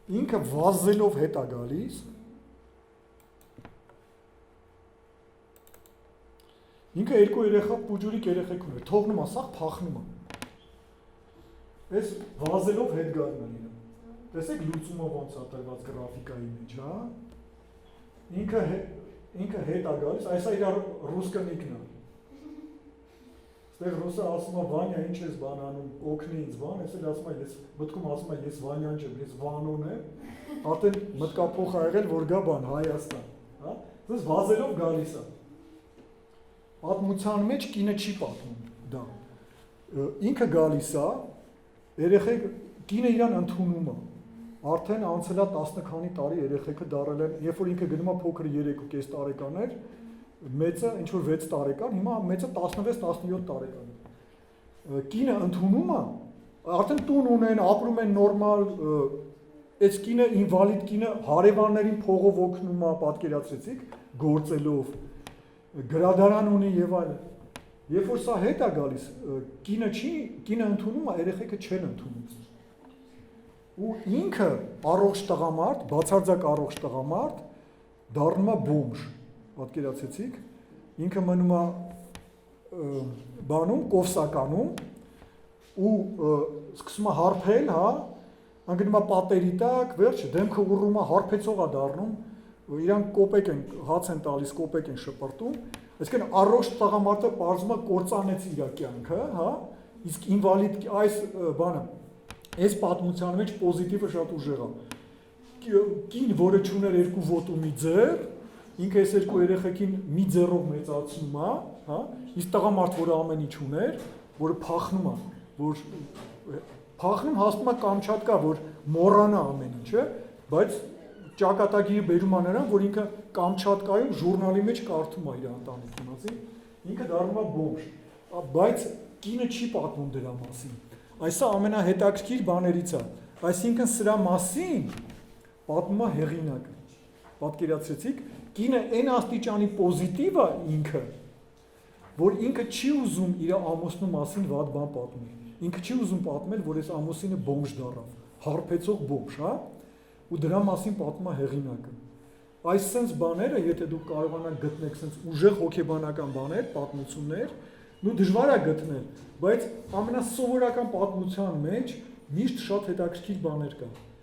ինքը վազելով հետ է գալիս, ինքը երկու երեխա պուջուրիկ երեխեք ուներ, թողնում է սաղ փախնում է, այս վազելով հետ գալն է իրան, տեսեք լուծումը ոնց է տրված գրաֆիկայի մեջ, հա, ինքը հետ է գալիս, այս է իր ռուսկնիկն է, ստեղ ռուսը ասում է Վանյա ինչ ես բան անում, օգնի ինձ բան, ես էլ ասում եմ ես մտքում ասում եմ ես Վանյան չեմ, ես Վանոն եմ, արդեն մտկափոխ ա եղել որ գա բան Հայաստան, հա, դες վազելով գալիս է։ Պատմության մեջ կինը չի պատմում դա։ Ինքը գալիս է, երեխեք կինը իրան ընդունում է։ Արդեն անցել է 10 քանի տարի երեխեքը դարել են, երբ որ ինքը գնում է փոքր 3.5 տարեկան էր, մեծը ինչ որ 6 տարեկան, հիմա մեծը 16-17 տարեկան է։ Կինը ընդունում է, արդեն տուն ունեն, ապրում են նորմալ, այս կինը ինվալիդ կինը հարևաններին փողով օգնում է, պատկերացրեցիք, գործելով, գրադարան ունի եւ այլն։ Երբ որ սա հետ է գալիս, կինը ընդունում է, երեխեքը չեն ընդունում։ Ու ինքը առողջ տղամարդ, բացարձակ առողջ տղամարդ դառնում է բոմժ, պատկերացեցիք, ինքը մնում է բանում, կովսականում ու սկսում է հարբել, հա, անգնում է պատերի տակ, վերջ, դեմքը ուռում է, հարբեցող է դառնում, իրանք կոպեկ են, հաց են տալիս, կոպեկ են շպրտում, այսինքն առողջ տղամարդը պարզում է կործանեց իր կյանքը, հա, իսկ ինվալիդ այս բանը այս պատմության մեջ պոզիտիվը շատ ուժեղ է։ Կին, որը չուներ երկու ոտ ու մի ձեռ, ինքը այս երկու երեխեքին մի ձեռով մեծացնում է, հա, իսկ տղամարդ, որը ամեն ինչ ուներ, որը փախնում է, որ փախնում հասնում է Կամչատկա, որ մոռանա ամեն ինչը, բայց ճակատագիրը բերում է նրան, որ ինքը Կամչատկայում ժուրնալի մեջ կարդում է իր ընտանիքի մասին, ինքը դառնում է բոմժ, բայց կինը չի պատմում դրա մասին։ Այսա ամենահետաքրքիր բաներից է, այսինքն սրա մասին պատմում է հեղինակը, պատկերացրեցիք, կինը այն աստիճանի պոզիտիվ է ինքը, որ ինքը չի ուզում իր ամուսնու մասին վատ բան պատմել, ինքը չի ուզում պատմել, որ այս ամուսինը բոմժ դառավ, հարբեցող բոմժ, հա, ու դրա մասին պատմում է հեղինակը։ Այս սենց բաները, եթե դուք կարողանաք գտնեք սենց ուժեղ հոգեբանական բաներ, պատմություններ, դժվար է գտնել, բայց ամենասովորական պատմության մեջ միշտ շատ հետաքրքիր բաներ կան։